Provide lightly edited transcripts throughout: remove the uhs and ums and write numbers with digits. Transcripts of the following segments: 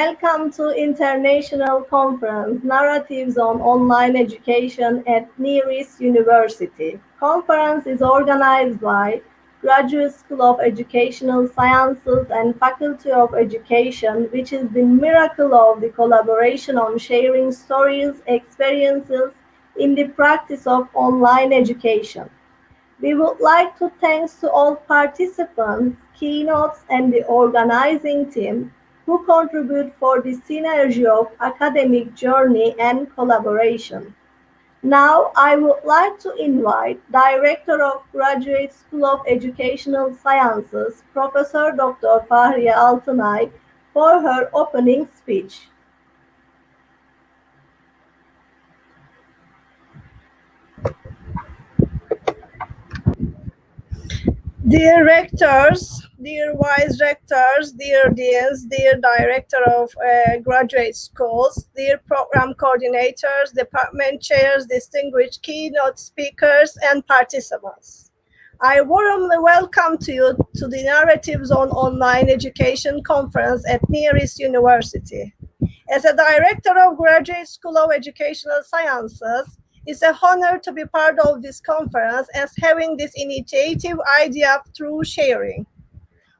Welcome to International Conference Narratives on Online Education at Near East University. Conference is organized by Graduate School of Educational Sciences and Faculty of Education, which is the miracle of the collaboration on sharing stories, experiences in the practice of online education. We would like to thank to all participants, keynotes, and the organizing team who contribute for the synergy of academic journey and collaboration. Now, I would like to invite Director of Graduate School of Educational Sciences, Professor Dr. Fahriye Altınay, for her opening speech. Dear rectors, dear vice rectors, dear deans, dear director of graduate schools, dear program coordinators, department chairs, distinguished keynote speakers, and participants. I warmly welcome you to the Narratives on Online Education Conference at Near East University. As a director of Graduate School of Educational Sciences, it's an honor to be part of this conference as having this initiative idea through sharing.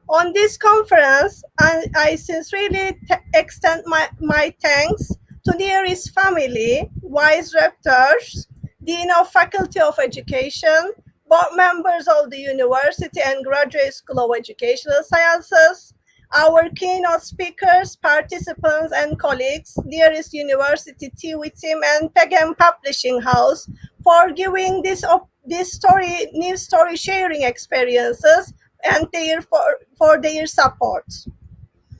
On this conference, I sincerely extend my thanks to Near East family, vice rectors, dean of faculty of education, board members of the university and graduate school of educational sciences, our keynote speakers, participants, and colleagues, Near East University TV team and Pegam Publishing House for giving this new story sharing experiences and for their support.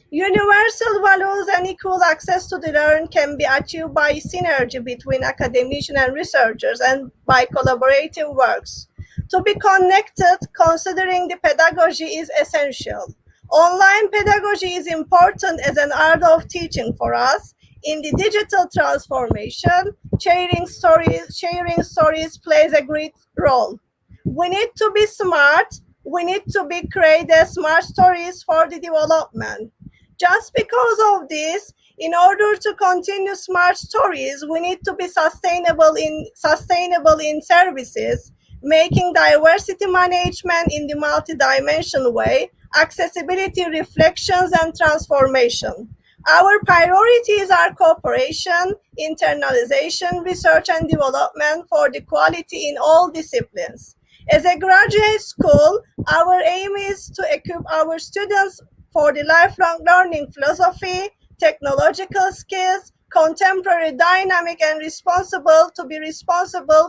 Universal values and equal access to the learning can be achieved by synergy between academicians and researchers and by collaborative works. To be connected, considering the pedagogy is essential. Online pedagogy is important as an art of teaching for us. In the digital transformation, sharing stories plays a great role. We need to be smart. We need to create smart stories for the development. Just because of this, in order to continue smart stories, we need to be sustainable in services, making diversity management in the multidimensional way, accessibility, reflections, and transformation. Our priorities are cooperation, internalization, research and development for the quality in all disciplines. As a graduate school, our aim is to equip our students for the lifelong learning philosophy, technological skills, contemporary, dynamic, and responsible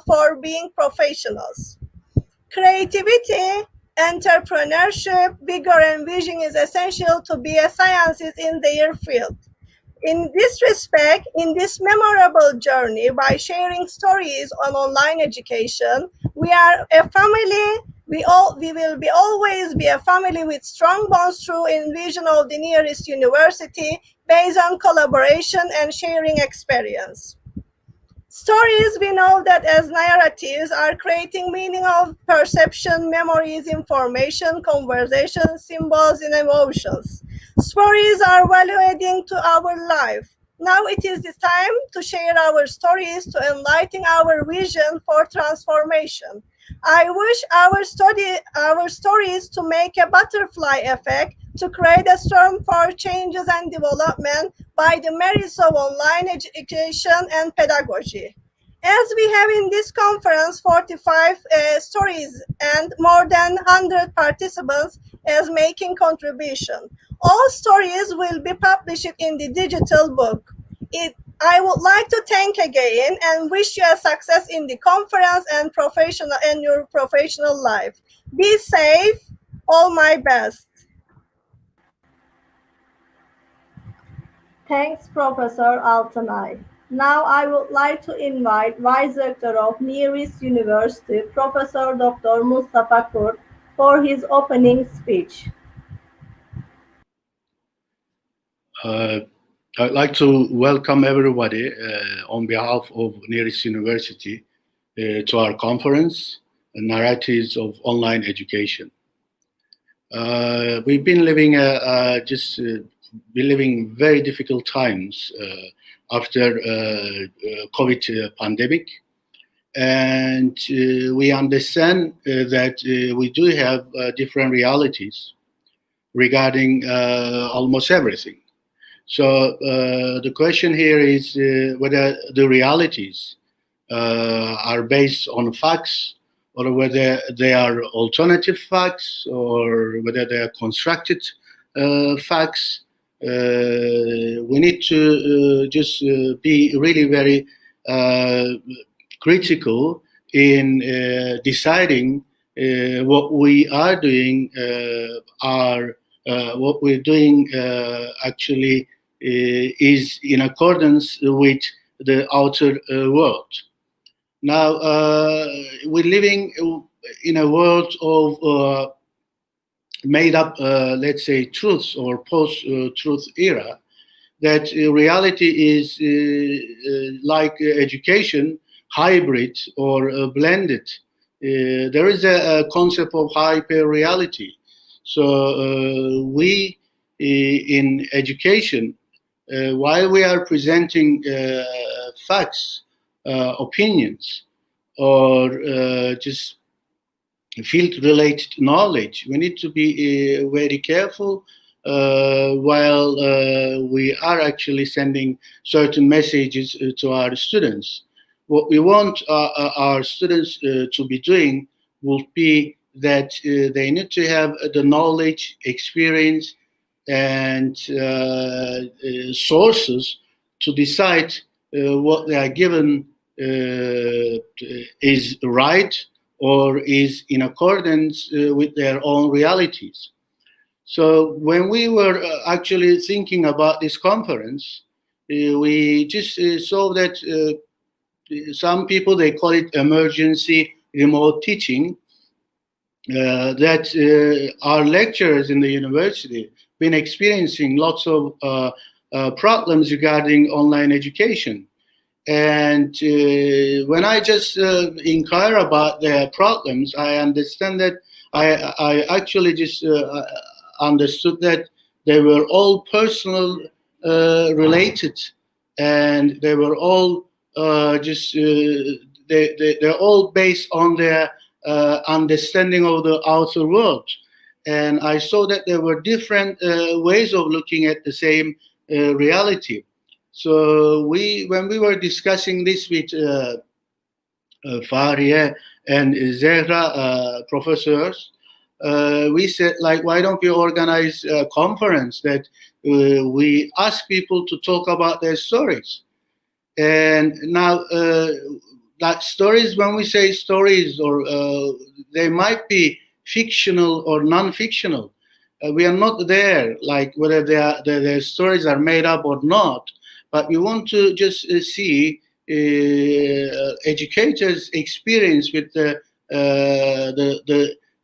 for being professionals. Creativity, entrepreneurship, vigor, and vision is essential to be a scientist in their field. In this respect, in this memorable journey, by sharing stories on online education, we are a family. We will always be a family with strong bonds through envision of the Near East University based on collaboration and sharing experience. Stories, we know that as narratives, are creating meaning of perception, memories, information, conversation, symbols, and emotions. Stories are value-adding to our life. Now it is the time to share our stories to enlighten our vision for transformation. I wish our stories to make a butterfly effect to create a storm for changes and development by the merits of online education and pedagogy. As we have in this conference 45 stories and more than 100 participants as making contribution. All stories will be published in the digital book. I would like to thank again and wish you a success in the conference and your professional life. Be safe. All my best. Thanks, Professor Altınay. Now I would like to invite Vice Rector of Near East University, Professor Dr. Mustafa Kurt, for his opening speech. I'd like to welcome everybody on behalf of Near East University to our conference, Narratives of Online Education. We've been living just we're living very difficult times after COVID pandemic. And we understand that we do have different realities regarding almost everything. So the question here is whether the realities are based on facts, or whether they are alternative facts, or whether they are constructed facts. We need to just be really very critical in deciding what we are doing what we're doing actually is in accordance with the outer world. Now, we're living in a world of made up, let's say, truths or post-truth era, that reality is like education, hybrid or blended. There is a concept of hyper-reality. So we, in education, while we are presenting facts, opinions, or just field-related knowledge, we need to be very careful while we are actually sending certain messages to our students. What we want our students to be doing will be that they need to have the knowledge, experience, and sources to decide what they are given is right or is in accordance with their own realities. So when we were actually thinking about this conference, we just saw that some people, they call it emergency remote teaching, that our lecturers in the university been experiencing lots of problems regarding online education. And when I just inquire about their problems, I understand that I actually just understood that they were all personal related, and they were all they're all based on their understanding of the outer world. And I saw that there were different ways of looking at the same reality. So when we were discussing this with Fahriye and Zehra professors, we said, like, why don't we organize a conference that we ask people to talk about their stories? And now, that stories, when we say stories, or they might be fictional or non-fictional, we are not there, like whether their stories are made up or not. But we want to just see educators' experience with the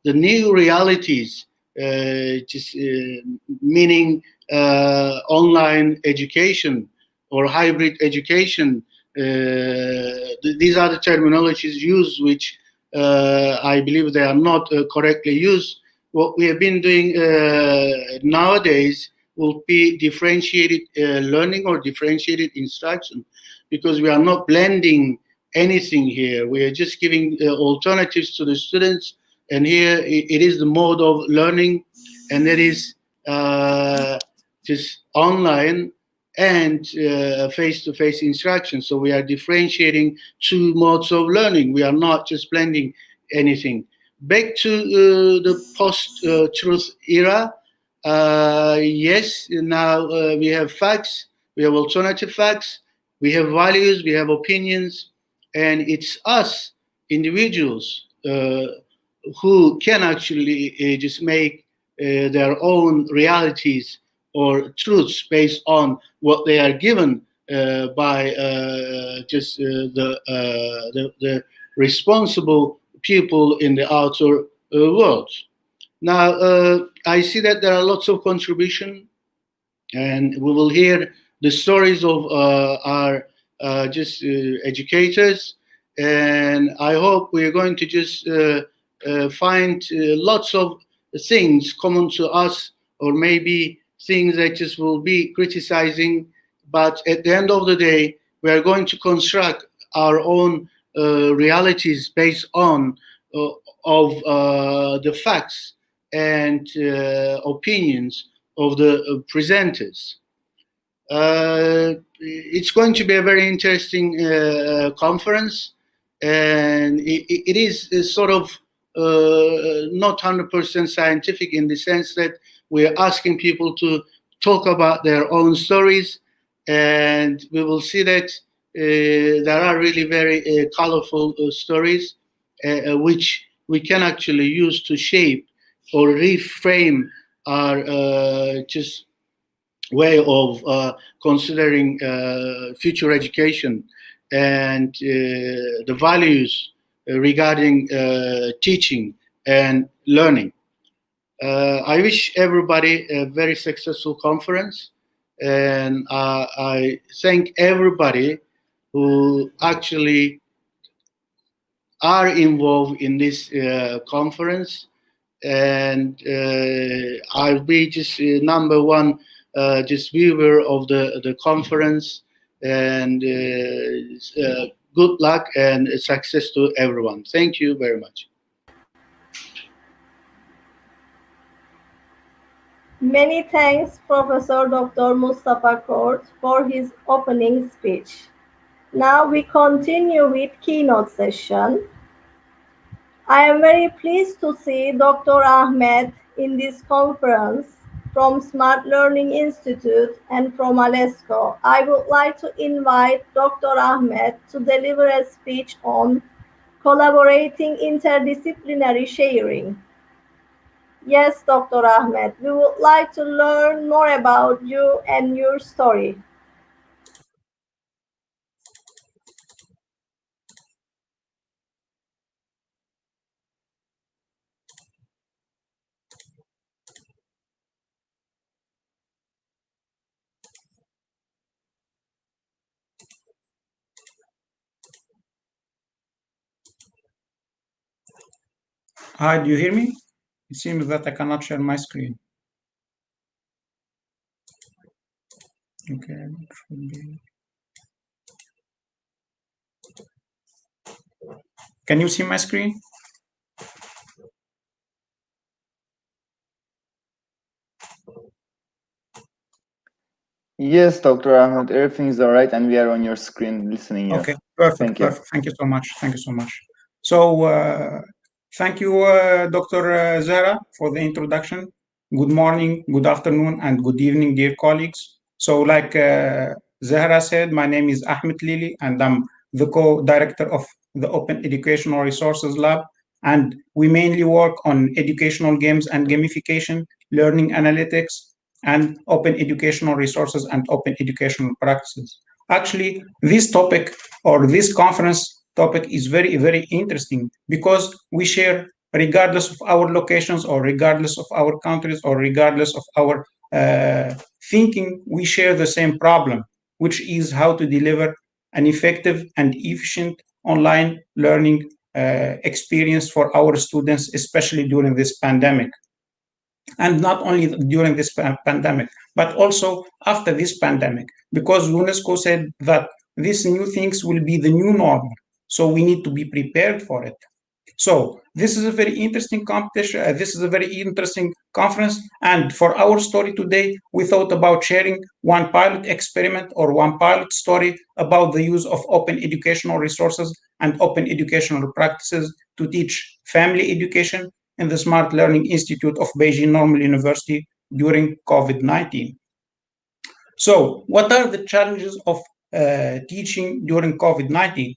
new realities, meaning online education or hybrid education. These are the terminologies used, which I believe they are not correctly used. What we have been doing nowadays will be differentiated learning or differentiated instruction, because we are not blending anything here. We are just giving alternatives to the students, and here it is the mode of learning, and that is just online and face-to-face instruction. So we are differentiating two modes of learning. We are not just blending anything. Back to the post-truth era. Yes, now we have facts, we have alternative facts, we have values, we have opinions, and it's us, individuals, who can actually just make their own realities or truths based on what they are given by just the responsible people in the outer world. Now, I see that there are lots of contribution, and we will hear the stories of our educators, and I hope we are going to just find lots of things common to us, or maybe things that just will be criticizing, but at the end of the day, we are going to construct our own realities based on the facts and opinions of the presenters. It's going to be a very interesting conference, and it is sort of not 100% scientific in the sense that we're asking people to talk about their own stories, and we will see that there are really very colorful stories which we can actually use to shape or reframe our just way of considering future education and the values regarding teaching and learning. I wish everybody a very successful conference, and I thank everybody who actually are involved in this conference, and I'll be just number one just viewer of the conference, and good luck and success to everyone. Thank you very much. Many thanks, Professor Dr. Mustafa Kort, for his opening speech. Now we continue with keynote session. I am very pleased to see Dr. Ahmed in this conference from Smart Learning Institute and from Alesco. I would like to invite Dr. Ahmed to deliver a speech on collaborating interdisciplinary sharing. Yes, Dr. Ahmed, we would like to learn more about you and your story. Hi, do you hear me? It seems that I cannot share my screen. Okay, it should be. Can you see my screen? Yes, Dr. Ahmed, everything is all right, and we are on your screen listening you. Okay, perfect. Thank you. Perfect. Thank you so much. Thank you so much. So, thank you, Dr. Zahra, for the introduction. Good morning, good afternoon, and good evening, dear colleagues. So, like Zahra said, my name is Ahmed Lili, and I'm the co-director of the Open Educational Resources Lab. And we mainly work on educational games and gamification, learning analytics, and open educational resources and open educational practices. Actually, this topic or this conference topic is very, very interesting because we share, regardless of our locations or regardless of our countries or regardless of our thinking, we share the same problem, which is how to deliver an effective and efficient online learning experience for our students, especially during this pandemic. And not only during this pandemic, but also after this pandemic, because UNESCO said that these new things will be the new normal. So we need to be prepared for it. So this is a very interesting competition. This is a very interesting conference. And for our story today, we thought about sharing one pilot experiment or one pilot story about the use of open educational resources and open educational practices to teach family education in the Smart Learning Institute of Beijing Normal University during COVID-19. So what are the challenges of teaching during COVID-19?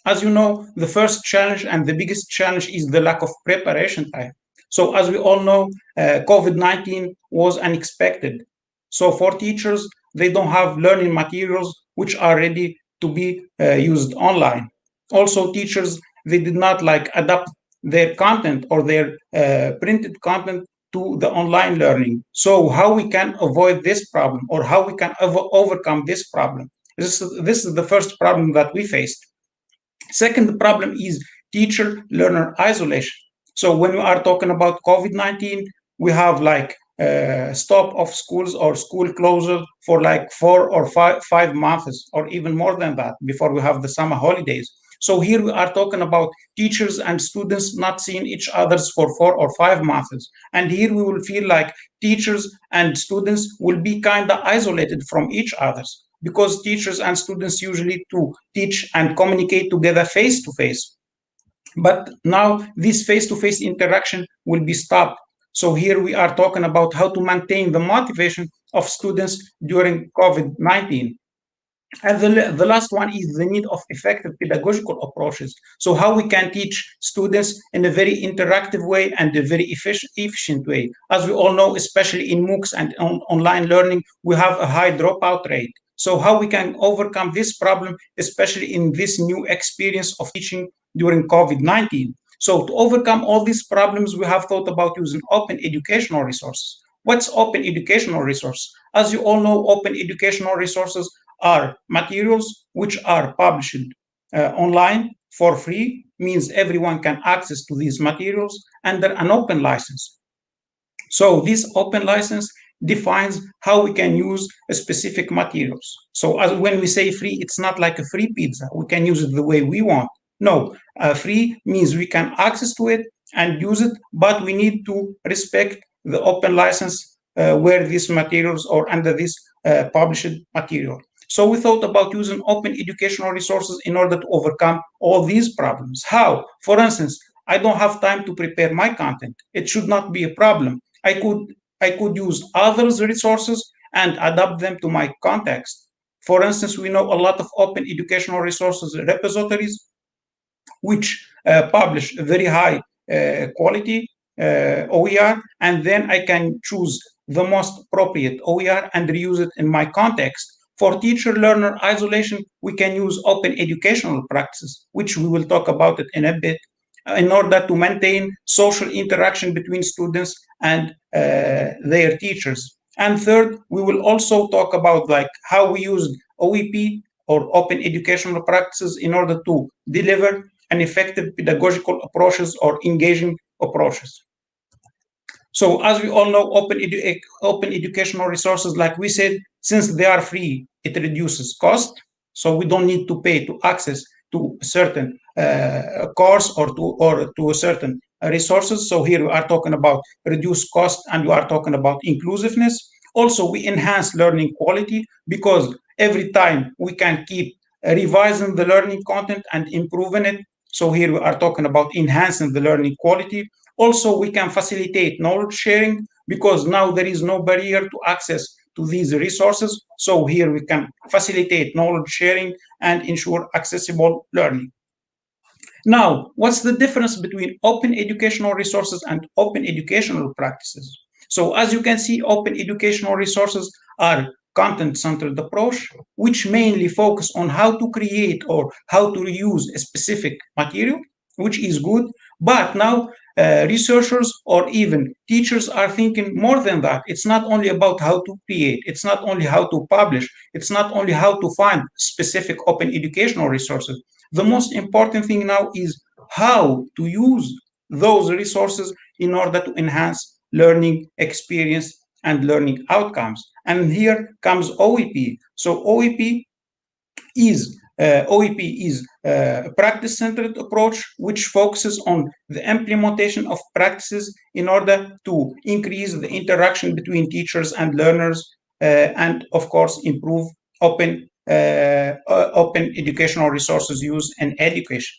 As you know, the first challenge and the biggest challenge is the lack of preparation time. So as we all know, COVID-19 was unexpected. So for teachers, they don't have learning materials which are ready to be used online. Also, teachers, they did not adapt their content or their printed content to the online learning. So how we can avoid this problem or how we can overcome this problem? This is the first problem that we faced. Second problem is teacher-learner isolation. So when we are talking about COVID-19, we have stop of schools or school closure for like 4 or 5 months, or even more than that, before we have the summer holidays. So here we are talking about teachers and students not seeing each other for 4 or 5 months. And here we will feel like teachers and students will be kind of isolated from each other, because teachers and students usually to teach and communicate together face to face. But now this face-to-face interaction will be stopped. So here we are talking about how to maintain the motivation of students during COVID-19. And the last one is the need of effective pedagogical approaches. So how we can teach students in a very interactive way and a very efficient way. As we all know, especially in MOOCs and online learning, we have a high dropout rate. So how we can overcome this problem, especially in this new experience of teaching during COVID-19. So to overcome all these problems, we have thought about using open educational resources. What's open educational resource? As you all know, open educational resources are materials which are published online for free, means everyone can access to these materials under an open license. So this open license defines how we can use specific materials. So as when we say free, it's not like a free pizza. We can use it the way we want. No, free means we can access to it and use it, but we need to respect the open license where these materials or under this published material. So we thought about using open educational resources in order to overcome all these problems. How? For instance, I don't have time to prepare my content. It should not be a problem. I could use others' resources and adapt them to my context. For instance, we know a lot of open educational resources repositories which publish very high quality OER, and then I can choose the most appropriate OER and reuse it in my context. For teacher-learner isolation, we can use open educational practices, which we will talk about it in a bit, in order to maintain social interaction between students and their teachers. And third, we will also talk about like how we use OEP or open educational practices in order to deliver an effective pedagogical approaches or engaging approaches. So as we all know, open educational resources, like we said, since they are free, it reduces cost. So we don't need to pay to access to a certain course or to a certain resources. So here we are talking about reduced cost and we are talking about inclusiveness. Also, we enhance learning quality because every time we can keep revising the learning content and improving it. So here we are talking about enhancing the learning quality. Also, we can facilitate knowledge sharing because now there is no barrier to access to these resources. So here we can facilitate knowledge sharing and ensure accessible learning. Now, what's the difference between open educational resources and open educational practices? So as you can see, open educational resources are content-centered approach, which mainly focus on how to create or how to reuse a specific material, which is good. But now researchers or even teachers are thinking more than that. It's not only about how to create, it's not only how to publish, it's not only how to find specific open educational resources. The most important thing now is how to use those resources in order to enhance learning experience and learning outcomes. And here comes OEP. So OEP is a practice-centered approach which focuses on the implementation of practices in order to increase the interaction between teachers and learners and, of course, improve open educational resources use in education.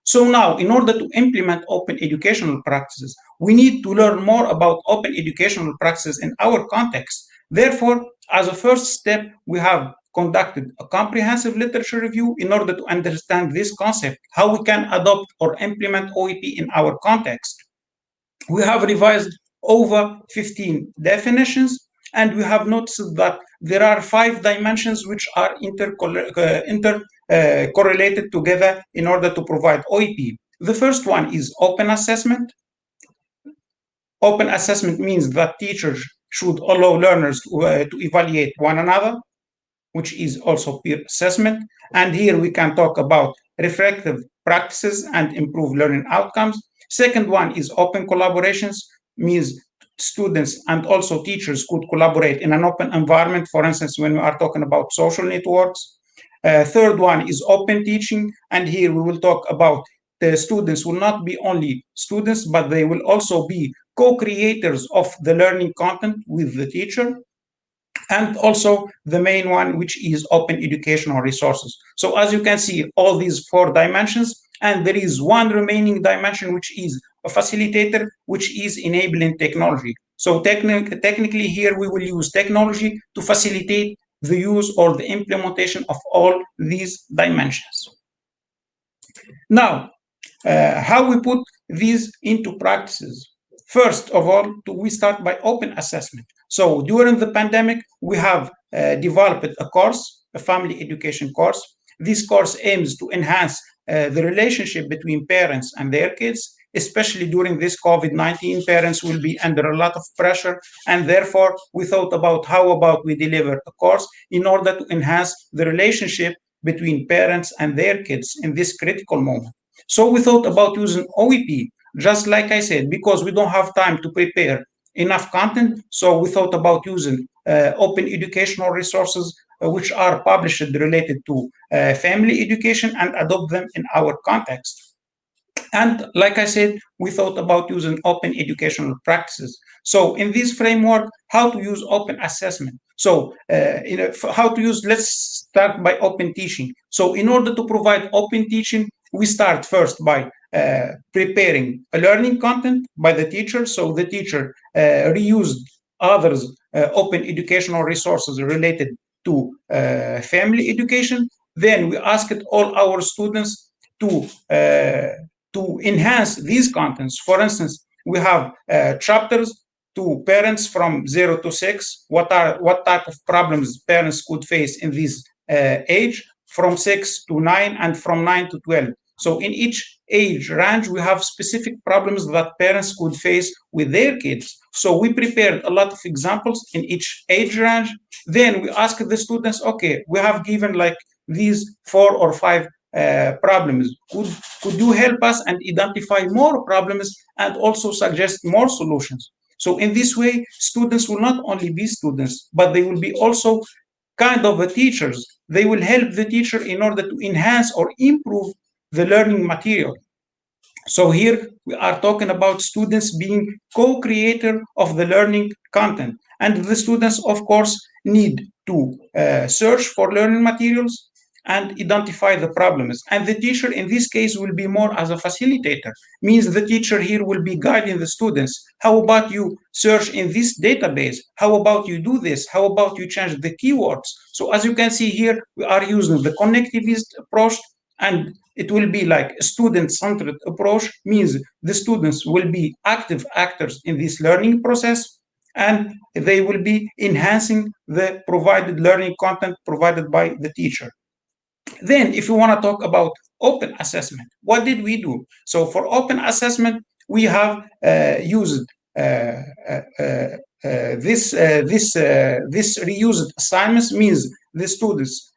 So now, in order to implement open educational practices, we need to learn more about open educational practices in our context. Therefore, as a first step, we have conducted a comprehensive literature review in order to understand this concept, how we can adopt or implement OEP in our context. We have revised over 15 definitions, and we have noticed that there are 5 dimensions which are correlated together in order to provide OEP. The first one is open assessment. Open assessment means that teachers should allow learners to evaluate one another, which is also peer assessment. And here we can talk about reflective practices and improve learning outcomes. Second one is open collaborations, means students and also teachers could collaborate in an open environment, for instance, when we are talking about social networks. Third one is open teaching, and here we will talk about the students will not be only students, but they will also be co-creators of the learning content with the teacher. And also the main one, which is open educational resources. So as you can see, all these 4 dimensions, and there is one remaining dimension, which is a facilitator, which is enabling technology. So technically here we will use technology to facilitate the use or the implementation of all these dimensions. Now, how we put these into practices? First of all, we start by open assessment. So during the pandemic, we have developed a course, a family education course. This course aims to enhance the relationship between parents and their kids, especially during this COVID-19. Parents will be under a lot of pressure, and therefore we thought about how about we deliver a course in order to enhance the relationship between parents and their kids in this critical moment. So we thought about using OEP, just like I said, because we don't have time to prepare enough content. So we thought about using open educational resources which are published related to family education and adopt them in our context. And like I said, we thought about using open educational practices. So in this framework, how to use open assessment. So how to use, let's start by open teaching. So in order to provide open teaching, we start first by preparing a learning content by the teacher. So the teacher reused others open educational resources related to family education. Then we asked all our students to enhance these contents. For instance, we have chapters to parents from 0 to 6. What type of problems parents could face in this age, from 6 to 9 and from 9 to 12. So in each age range, we have specific problems that parents could face with their kids. So we prepared a lot of examples in each age range. Then we asked the students, okay, we have given like these 4 or 5 problems. Could you help us and identify more problems and also suggest more solutions? So in this way, students will not only be students, but they will be also kind of teachers. They will help the teacher in order to enhance or improve the learning material. So here we are talking about students being co-creator of the learning content. And the students, of course, need to search for learning materials and identify the problems. And the teacher in this case will be more as a facilitator, means the teacher here will be guiding the students. How about you search in this database? How about you do this? How about you change the keywords? So as you can see here, we are using the connectivist approach, and it will be like a student-centered approach, means the students will be active actors in this learning process, and they will be enhancing the provided learning content provided by the teacher. Then, if you want to talk about open assessment, what did we do? So for open assessment, we have used this reused assignments, means the students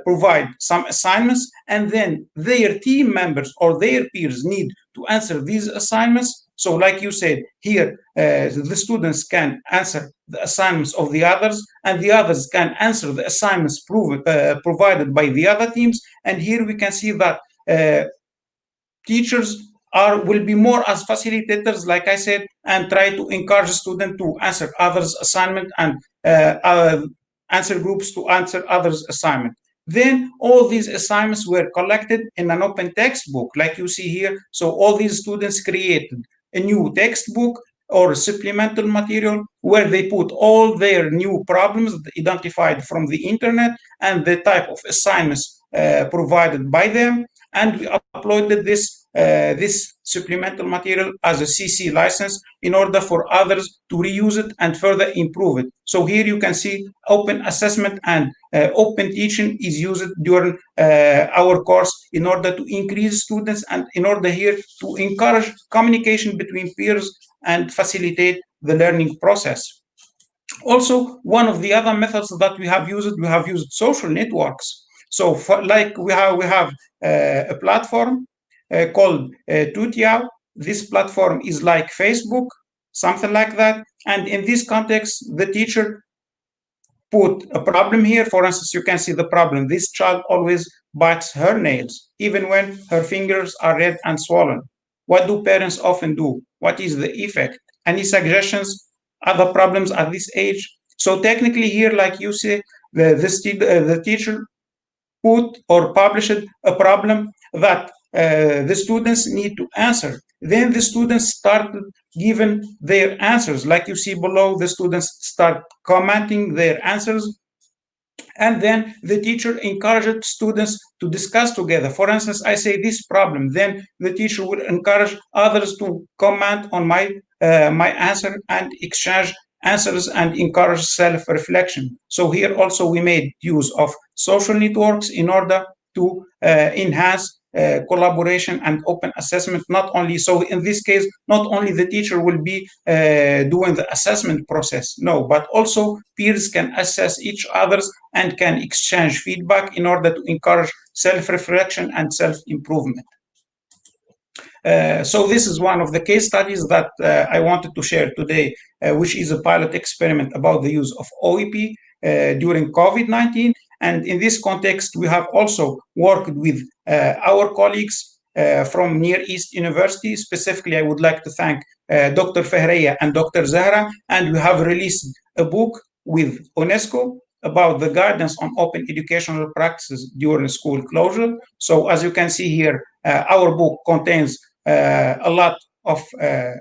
provide some assignments, and then their team members or their peers need to answer these assignments. So like you said here, the students can answer the assignments of the others, and the others can answer the assignments provided by the other teams. And here we can see that teachers will be more as facilitators, like I said, and try to encourage students to answer others' assignment, and answer groups to answer others' assignment. Then all these assignments were collected in an open textbook, like you see here. So all these students created a new textbook or supplemental material where they put all their new problems identified from the internet and the type of assignments provided by them. And we uploaded this supplemental material as a CC license in order for others to reuse it and further improve it. So here you can see open assessment and open teaching is used during our course in order to increase students and in order here to encourage communication between peers and facilitate the learning process. Also, one of the other methods that we have used social networks. So like we have a platform called Tutiao. This platform is like Facebook. something like that. And in this context, the teacher put a problem here. For instance, you can see the problem. This child always bites her nails, even when her fingers are red and swollen. What do parents often do? What is the effect? Any suggestions? Other problems at this age? So technically here, like you say, the teacher put or published a problem that the students need to answer. Then the students started giving their answers. Like you see below, the students start commenting their answers, and then the teacher encouraged students to discuss together. For instance, I say this problem, then the teacher would encourage others to comment on my answer and exchange answers and encourage self-reflection. So here also we made use of social networks in order to enhance collaboration and open assessment. Not only so, in this case, not only the teacher will be doing the assessment process, no, but also peers can assess each other's and can exchange feedback in order to encourage self-reflection and self-improvement. So this is one of the case studies that I wanted to share today, which is a pilot experiment about the use of OEP during COVID-19. And in this context, we have also worked with our colleagues from Near East University. Specifically, I would like to thank Dr. Fahreya and Dr. Zahra, and we have released a book with UNESCO about the guidance on open educational practices during school closure. So as you can see here, our book contains a lot of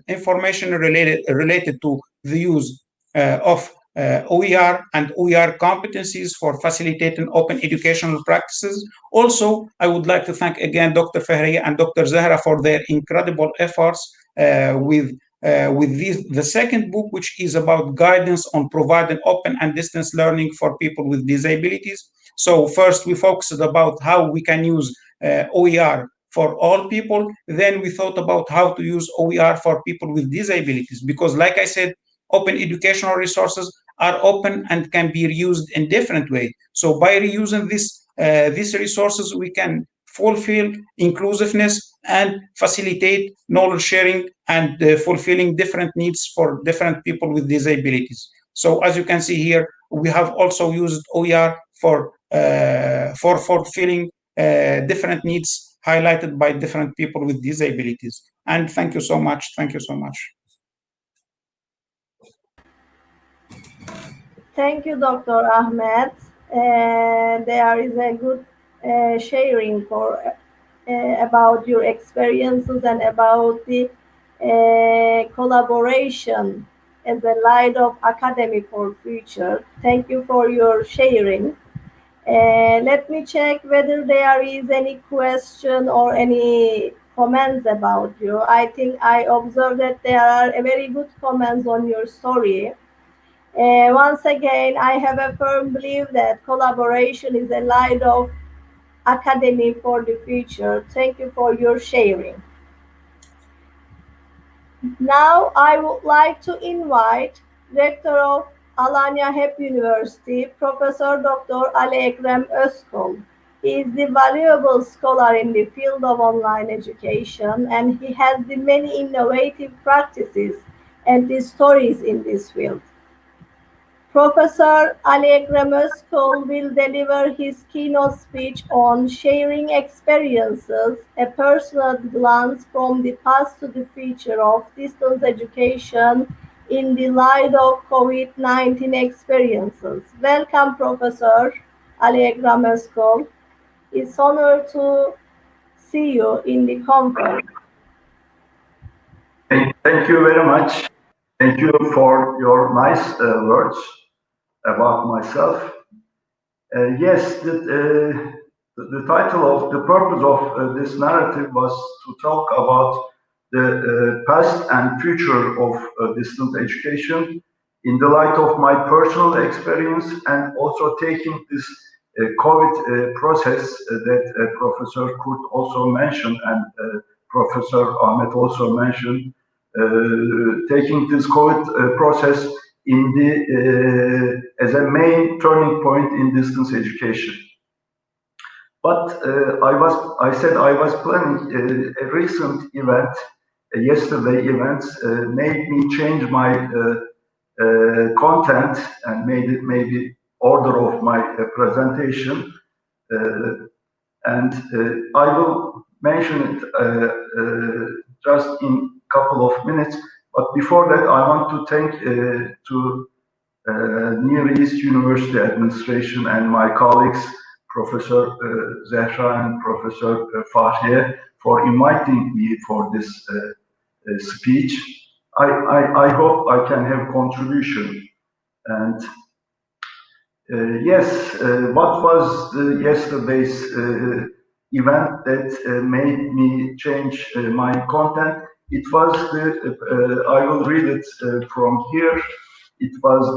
information related to the use of OER and OER competencies for facilitating open educational practices. Also, I would like to thank again Dr. Fahreya and Dr. Zahra for their incredible efforts with the second book, which is about guidance on providing open and distance learning for people with disabilities. So first we focused about how we can use OER for all people. Then we thought about how to use OER for people with disabilities, because like I said, open educational resources are open and can be reused in different ways. So by reusing these resources, we can fulfill inclusiveness and facilitate knowledge sharing and fulfilling different needs for different people with disabilities. So as you can see here, we have also used OER for fulfilling different needs highlighted by different people with disabilities. And thank you so much. Thank you so much. Thank you, Dr. Ahmed. There is a good sharing for about your experiences and about the collaboration as a light of academy for future. Thank you for your sharing. Let me check whether there is any question or any comments about you. I think I observed that there are very good comments on your story. Once again, I have a firm belief that collaboration is a light of academy for the future. Thank you for your sharing. Now, I would like to invite Rector of Alanya Hep University, Professor Dr. Ali Ekrem Özkol. He is the valuable scholar in the field of online education, and he has the many innovative practices and the stories in this field. Professor Ali Ekrem Özkol will deliver his keynote speech on sharing experiences, a personal glance from the past to the future of distance education in the light of COVID-19 experiences. Welcome, Professor Ali Ekrem Özkol. It's an honor to see you in the conference. Thank you very much. Thank you for your nice words about myself. Yes, the title of the purpose of this narrative was to talk about the past and future of distance education in the light of my personal experience, and also taking this COVID process that Professor Kurt also mentioned and Professor Ahmed also mentioned, taking this COVID process in the as a main turning point in distance education. But I said I was planning a recent event yesterday events made me change my content and maybe order of my presentation. And I will mention it just in a couple of minutes. But before that, I want to thank to Near East University Administration and my colleagues, Professor Zehra and Professor Fahriye, for inviting me for this speech. I hope I can have contribution. And yes, what was yesterday's event that made me change my content? It was I will read it from here. It was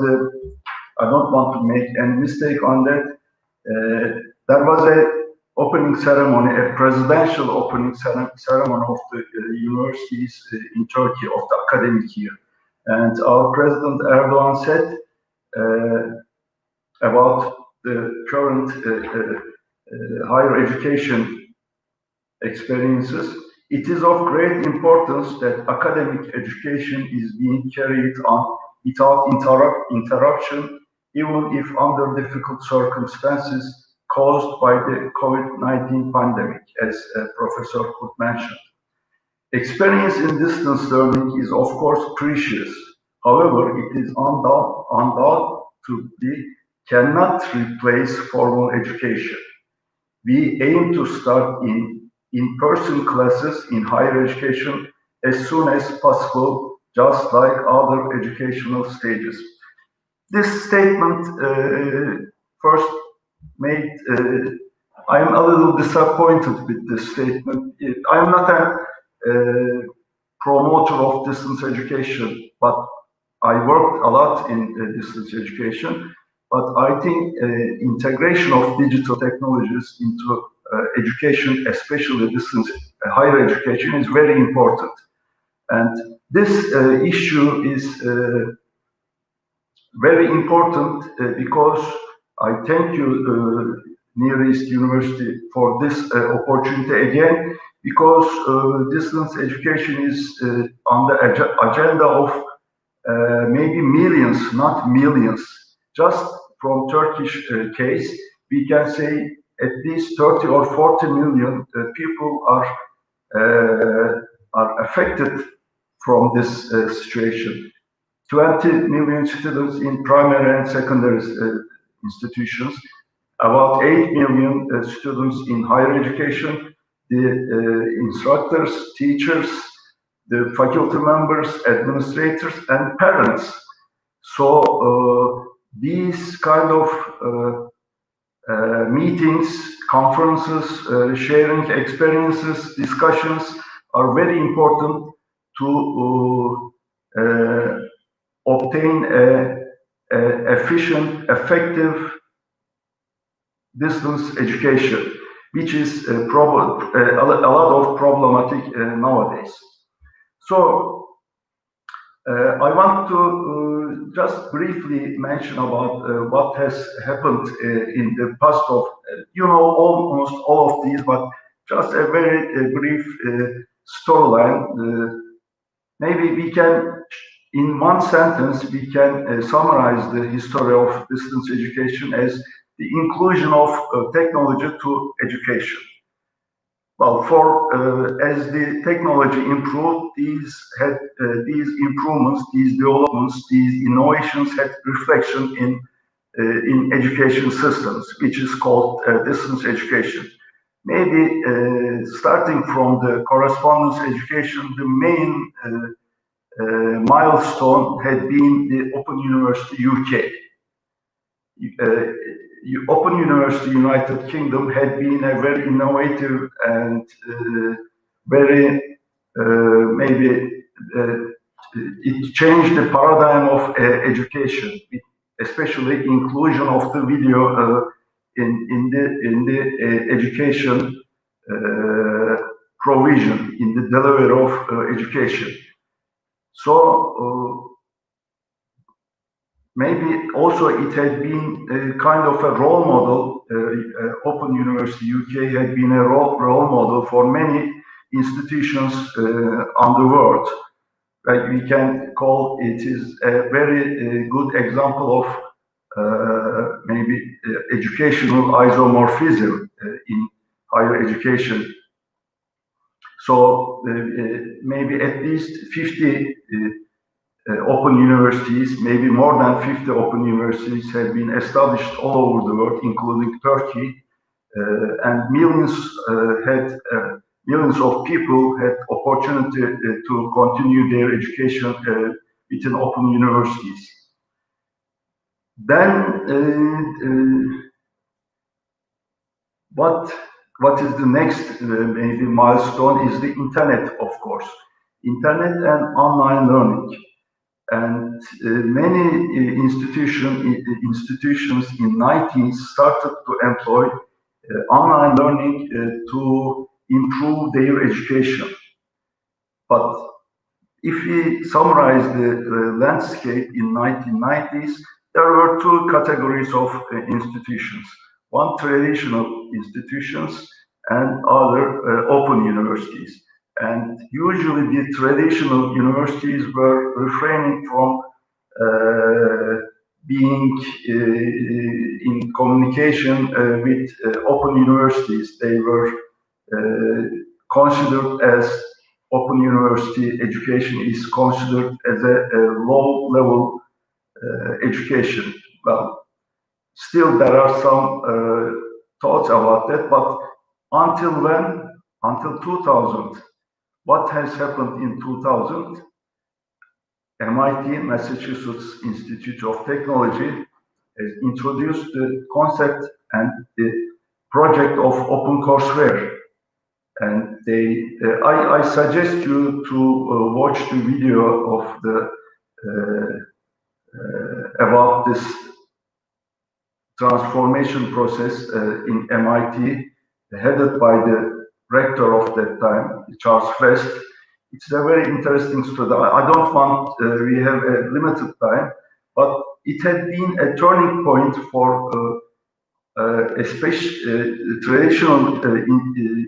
I don't want to make any mistake on that. There was a opening ceremony, a presidential opening ceremony of the universities in Turkey of the academic year. And our President Erdogan said about the current higher education experiences, it is of great importance that academic education is being carried on without interruption, even if under difficult circumstances caused by the COVID-19 pandemic, as Professor Kut mentioned. Experience in distance learning is of course precious. However, it is undoubtedly cannot replace formal education. We aim to start in-person classes in higher education as soon as possible, just like other educational stages. This statement first made, I'm a little disappointed with this statement. I'm not a promoter of distance education, but I worked a lot in distance education. But I think integration of digital technologies into education, especially distance higher education, is very important. And this issue is very important because I thank you, Near East University, for this opportunity again, because distance education is on the agenda of maybe millions, not millions. Just from Turkish case, we can say at least 30 or 40 million people are affected from this situation. 20 million students in primary and secondary institutions, about 8 million students in higher education, the instructors, teachers, the faculty members, administrators, and parents. So these kind of meetings, conferences, sharing experiences, discussions are very important to obtain efficient, effective distance education, which is a lot of problematic nowadays. So I want to just briefly mention about what has happened in the past of, almost all of these, but just a very brief storyline. Maybe we can, in one sentence, we can summarize the history of distance education as the inclusion of technology to education. Well, as the technology improved, these improvements, these developments, these innovations had reflection in education systems, which is called distance education. Maybe starting from the correspondence education, the main milestone had been the Open University UK. Open University United Kingdom had been a very innovative and very maybe it changed the paradigm of education, especially inclusion of the video in the education provision, in the delivery of education. So maybe also it had been a kind of a role model. Open University UK had been a role model for many institutions on the world. Like we can call it is a very good example of maybe educational isomorphism in higher education. So maybe at least 50 open universities, maybe more than 50 open universities have been established all over the world, including Turkey, and millions of people had opportunity to continue their education within open universities. Then what is the next maybe milestone is the internet, of course. Internet and online learning. And many institutions in 19th started to employ online learning to improve their education. But if we summarize the landscape in 1990s, there were two categories of institutions. One, traditional institutions, and other open universities. And usually the traditional universities were refraining from being in communication with open universities. They were considered as open university education is considered as a low-level education. Well, still there are some thoughts about that, but until when? Until 2000. What has happened in 2000? MIT, Massachusetts Institute of Technology, has introduced the concept and the project of OpenCourseWare. And I suggest you to watch the video of the about this transformation process in MIT, headed by the rector of that time, Charles West. It's a very interesting study. I don't want, we have a limited time, but it had been a turning point for especially traditional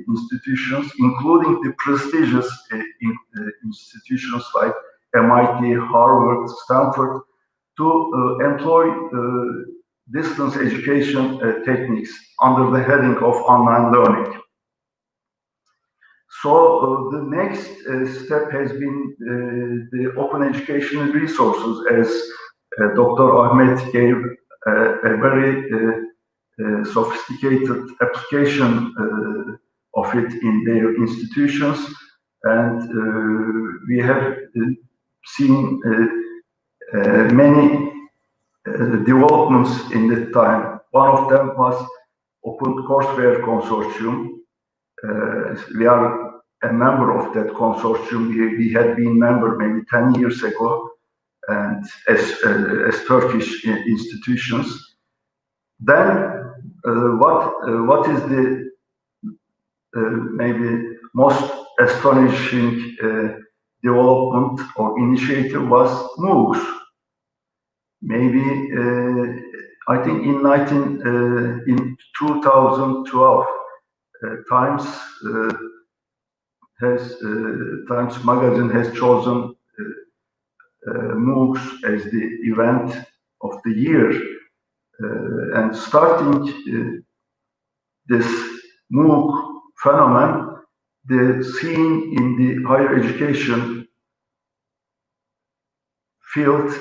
institutions, including the prestigious institutions like MIT, Harvard, Stanford, to employ distance education techniques under the heading of online learning. So the next step has been the open educational resources, as Dr. Ahmet gave a very sophisticated application of it in their institutions, and we have seen many developments in that time. One of them was OpenCourseWare Consortium. We are a member of that consortium. We had been member maybe 10 years ago, and as Turkish institutions. Then what is the maybe most astonishing development or initiative was MOOCs. Maybe I think in 2012, Times magazine has chosen MOOCs as the event of the year. And starting this MOOC phenomenon, the scene in the higher education field,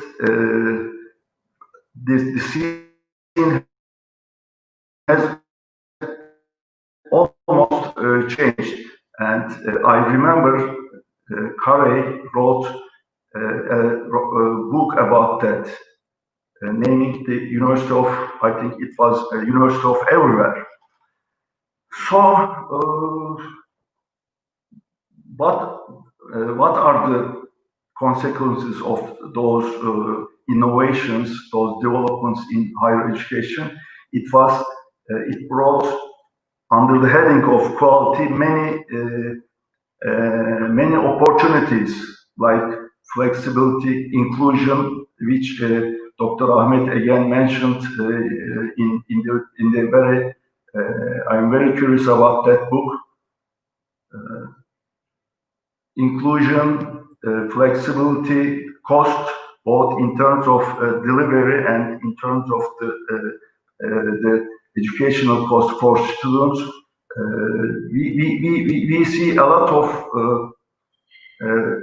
the scene has almost changed. And I remember Carey wrote a book about that, naming the University of, I think it was University of Everywhere. So, what are the consequences of those innovations, those developments in higher education? It brought under the heading of quality many opportunities like flexibility, inclusion, which Dr. Ahmet again mentioned in the very. I'm very curious about that book. inclusion, flexibility, cost, both in terms of delivery and in terms of the educational cost for students. We see a lot of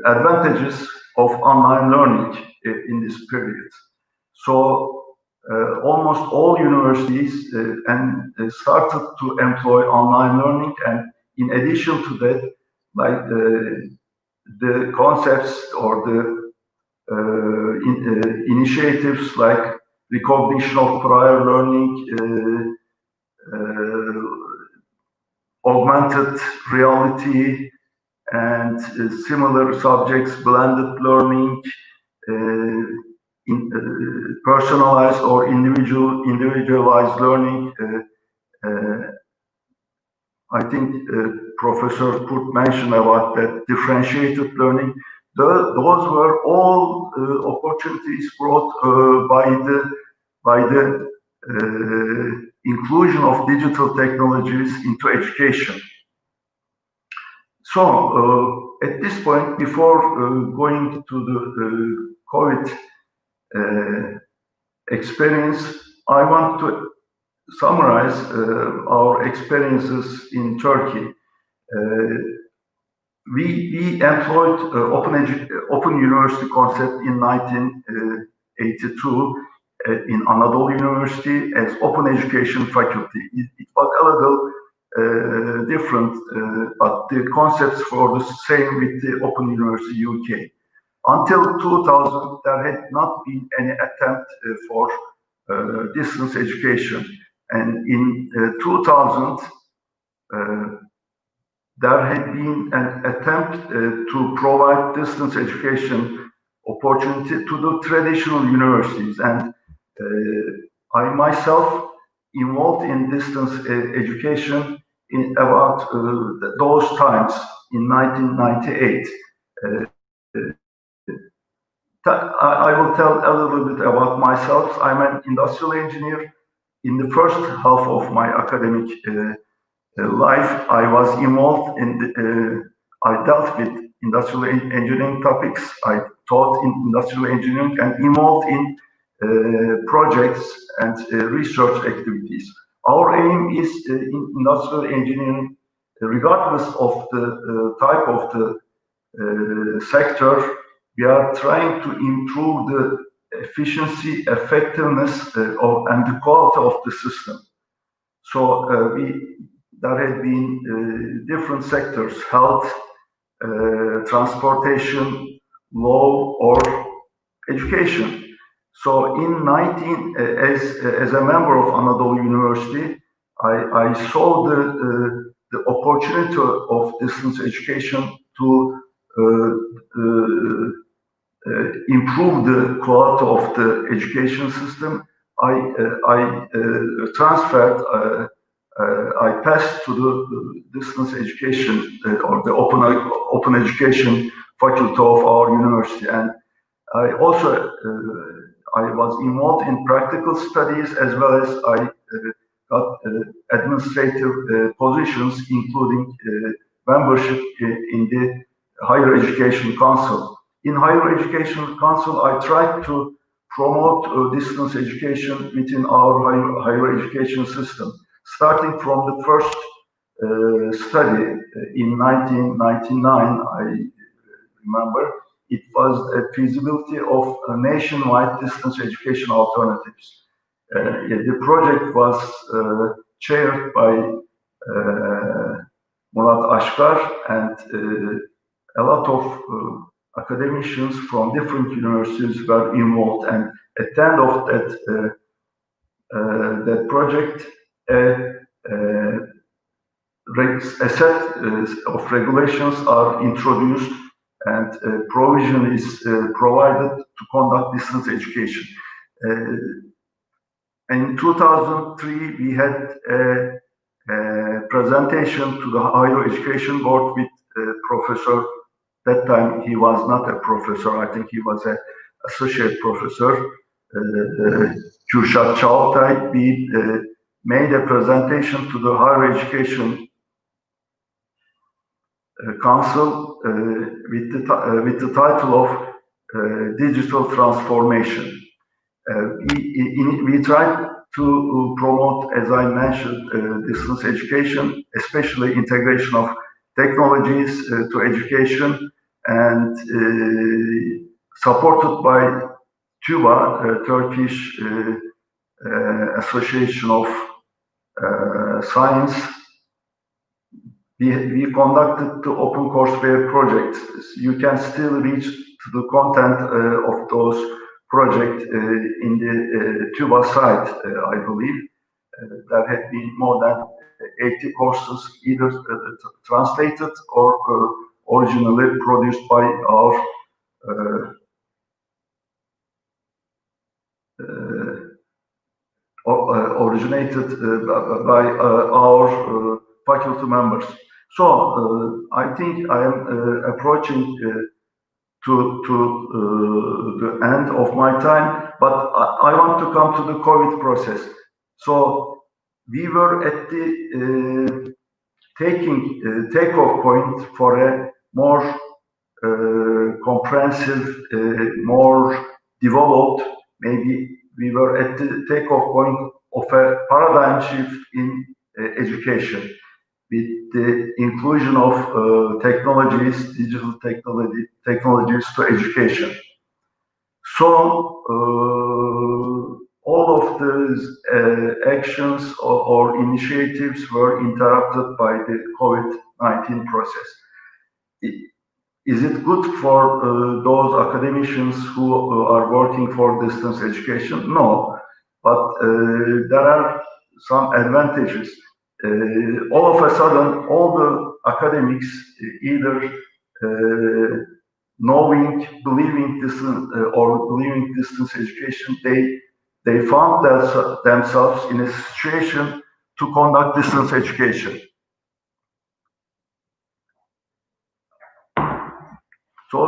advantages of online learning in this period. So almost all universities started to employ online learning, and in addition to that, like the concepts or the initiatives like recognition of prior learning, augmented reality, and similar subjects, blended learning, personalized or individualized learning. I think Professor Kurt mentioned about that differentiated learning. Those were all opportunities brought by the inclusion of digital technologies into education. So at this point, before going to the COVID experience, I want to summarize our experiences in Turkey. We employed open university concept in 1982 in Anadolu University as open education faculty. It was a little different, but the concepts were the same with the Open University UK. Until 2000, there had not been any attempt for distance education. And in 2000, there had been an attempt to provide distance education opportunity to the traditional universities. And I myself involved in distance education in about those times in 1998. I will tell a little bit about myself. I'm an industrial engineer. In the first half of my academic life, I was involved in I dealt with industrial engineering topics. I taught in industrial engineering and involved in projects and research activities. Our aim is in industrial engineering, regardless of the type of the sector, we are trying to improve the efficiency, effectiveness, and the quality of the system. So there have been different sectors: health, transportation, law, or education. So as a member of Anadolu University, I saw the opportunity of distance education to improve the quality of the education system. I transferred. I passed to the distance education or the open education faculty of our university, and I also I was involved in practical studies as well as I got administrative positions, including membership in the Higher Education Council. In Higher Education Council, I tried to promote distance education within our higher education system. Starting from the first study in 1999, I remember, it was a feasibility of nationwide distance education alternatives. The project was chaired by Murat Ashkar, and a lot of academicians from different universities were involved. And at the end of that project, a set of regulations are introduced, and provision is provided to conduct distance education. In 2003, we had a presentation to the Higher Education Board with Professor. That time he was not a professor. I think he was an associate professor. Kürşat Çağatay. We made a presentation to the Higher Education council with the title of digital transformation. We tried to promote, as I mentioned, distance education, especially integration of technologies to education, and supported by TÜBA, Turkish Association of Science. We conducted the open courseware project. You can still reach to the content of those projects in the TÜBA site, I believe. There had been more than 80 courses either translated or originally produced by our originated by our faculty members. So I think I am approaching to the end of my time, but I want to come to the COVID process. So we were at the takeoff point for a more comprehensive, more developed, maybe we were at the takeoff point of a paradigm shift in education, with the inclusion of technologies, digital technologies to education. So all of these actions or initiatives were interrupted by the COVID-19 process. Is it good for those academicians who are working for distance education? No, but there are some advantages. All of a sudden, all the academics, either believing distance education, they found themselves in a situation to conduct distance education. So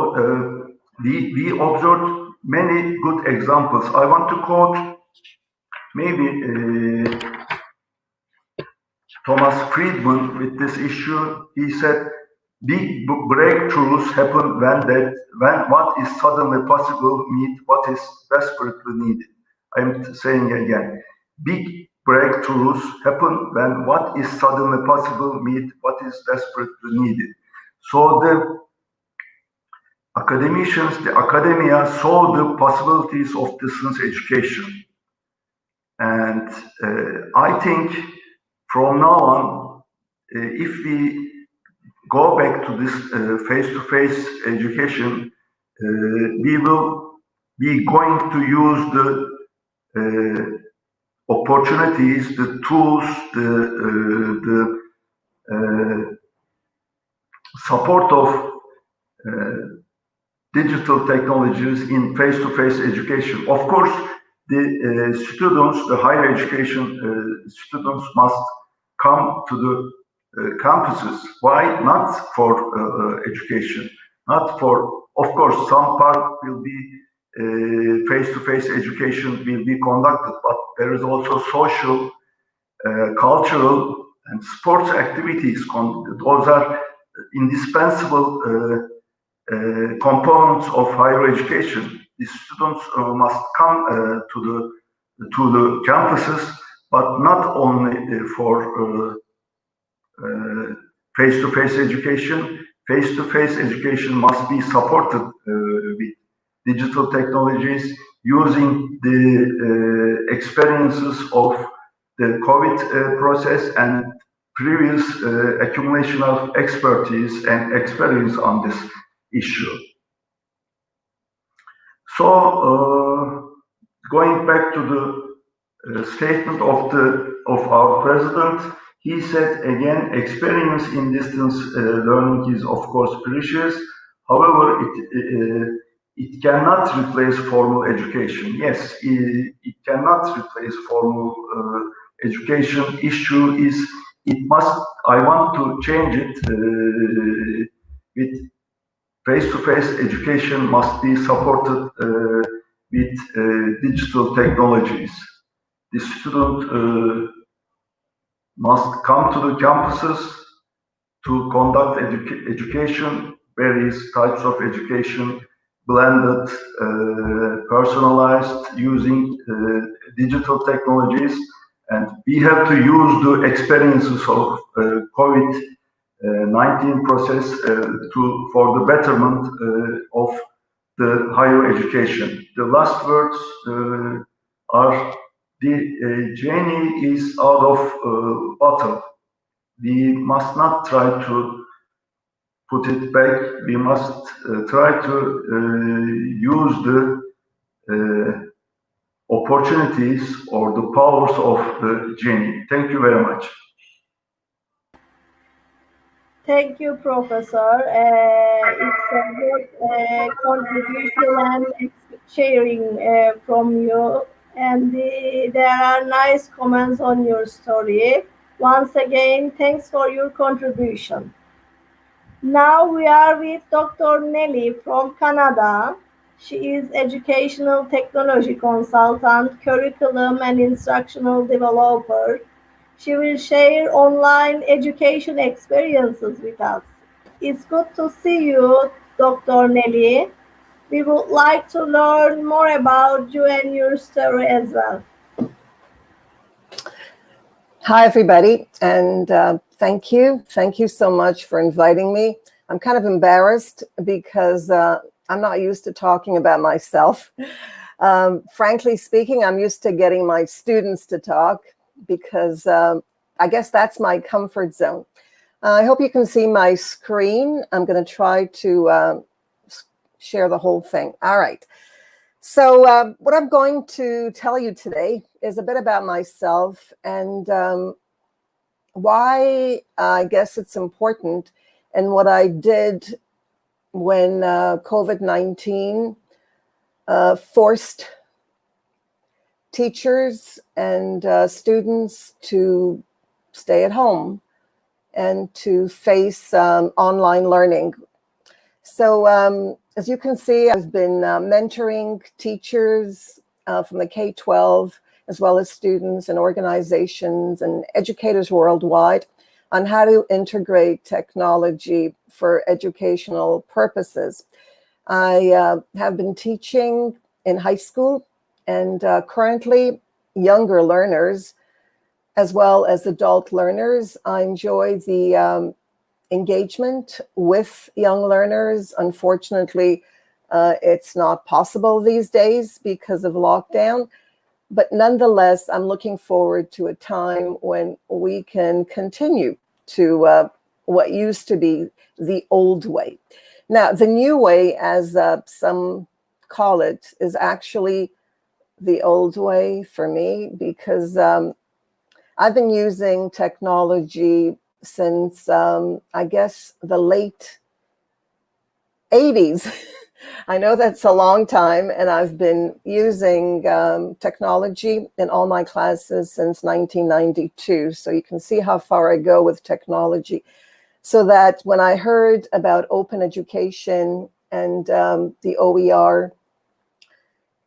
we observed many good examples. I want to quote maybe Thomas Friedman with this issue. He said, "Big breakthroughs happen when what is suddenly possible meets what is desperately needed." I'm saying again, big breakthroughs happen when what is suddenly possible meets what is desperately needed. So the academicians, the academia saw the possibilities of distance education. And I think from now on, if we go back to this face-to-face education, we will be going to use the opportunities, the tools, the support of digital technologies in face-to-face education. Of course, the students, the higher education students must come to the campuses. Why? Not for education, not for, of course, some part will be face-to-face education will be conducted, but there is also social, cultural, and sports activities. Those are indispensable components of higher education. The students must come to the campuses, but not only for face-to-face education. Face-to-face education must be supported with digital technologies, using the experiences of the COVID process and previous accumulation of expertise and experience on this issue. So going back to the statement of our president, he said again, experience in distance learning is of course precious. However, it cannot replace formal education. Yes, it cannot replace formal education. Issue is it must. I want to change it with face-to-face education must be supported with digital technologies. The student must come to the campuses to conduct education, various types of education, blended, personalized, using digital technologies. And we have to use the experiences of COVID-19 process for the betterment of the higher education. The last words are the journey is out of bottle. We must not try to put it back. We must try to use the opportunities or the powers of the journey. Thank you very much. Thank you, Professor. It's a good contribution and sharing from you. And there are nice comments on your story. Once again, thanks for your contribution. Now we are with Dr. Nelly from Canada. She is educational technology consultant, curriculum and instructional developer. She will share online education experiences with us. It's good to see you, Dr. Nelly. We would like to learn more about you and your story as well. Hi, everybody, and thank you. Thank you so much for inviting me. I'm kind of embarrassed because I'm not used to talking about myself. Frankly speaking, I'm used to getting my students to talk because I guess that's my comfort zone. I hope you can see my screen. I'm going to try to share the whole thing. All right. So what I'm going to tell you today is a bit about myself and why I guess it's important and what I did when COVID-19 forced teachers and students to stay at home and to face online learning. So as you can see, I've been mentoring teachers from the K-12, as well as students and organizations and educators worldwide on how to integrate technology for educational purposes. I have been teaching in high school and currently younger learners, as well as adult learners. I enjoy the engagement with young learners. Unfortunately, it's not possible these days because of lockdown, but nonetheless, I'm looking forward to a time when we can continue to what used to be the old way. Now, the new way, as some call it, is actually the old way for me because I've been using technology since, I guess, the late 80s. I know that's a long time, and I've been using technology in all my classes since 1992. So you can see how far I go with technology. So that when I heard about open education and the OER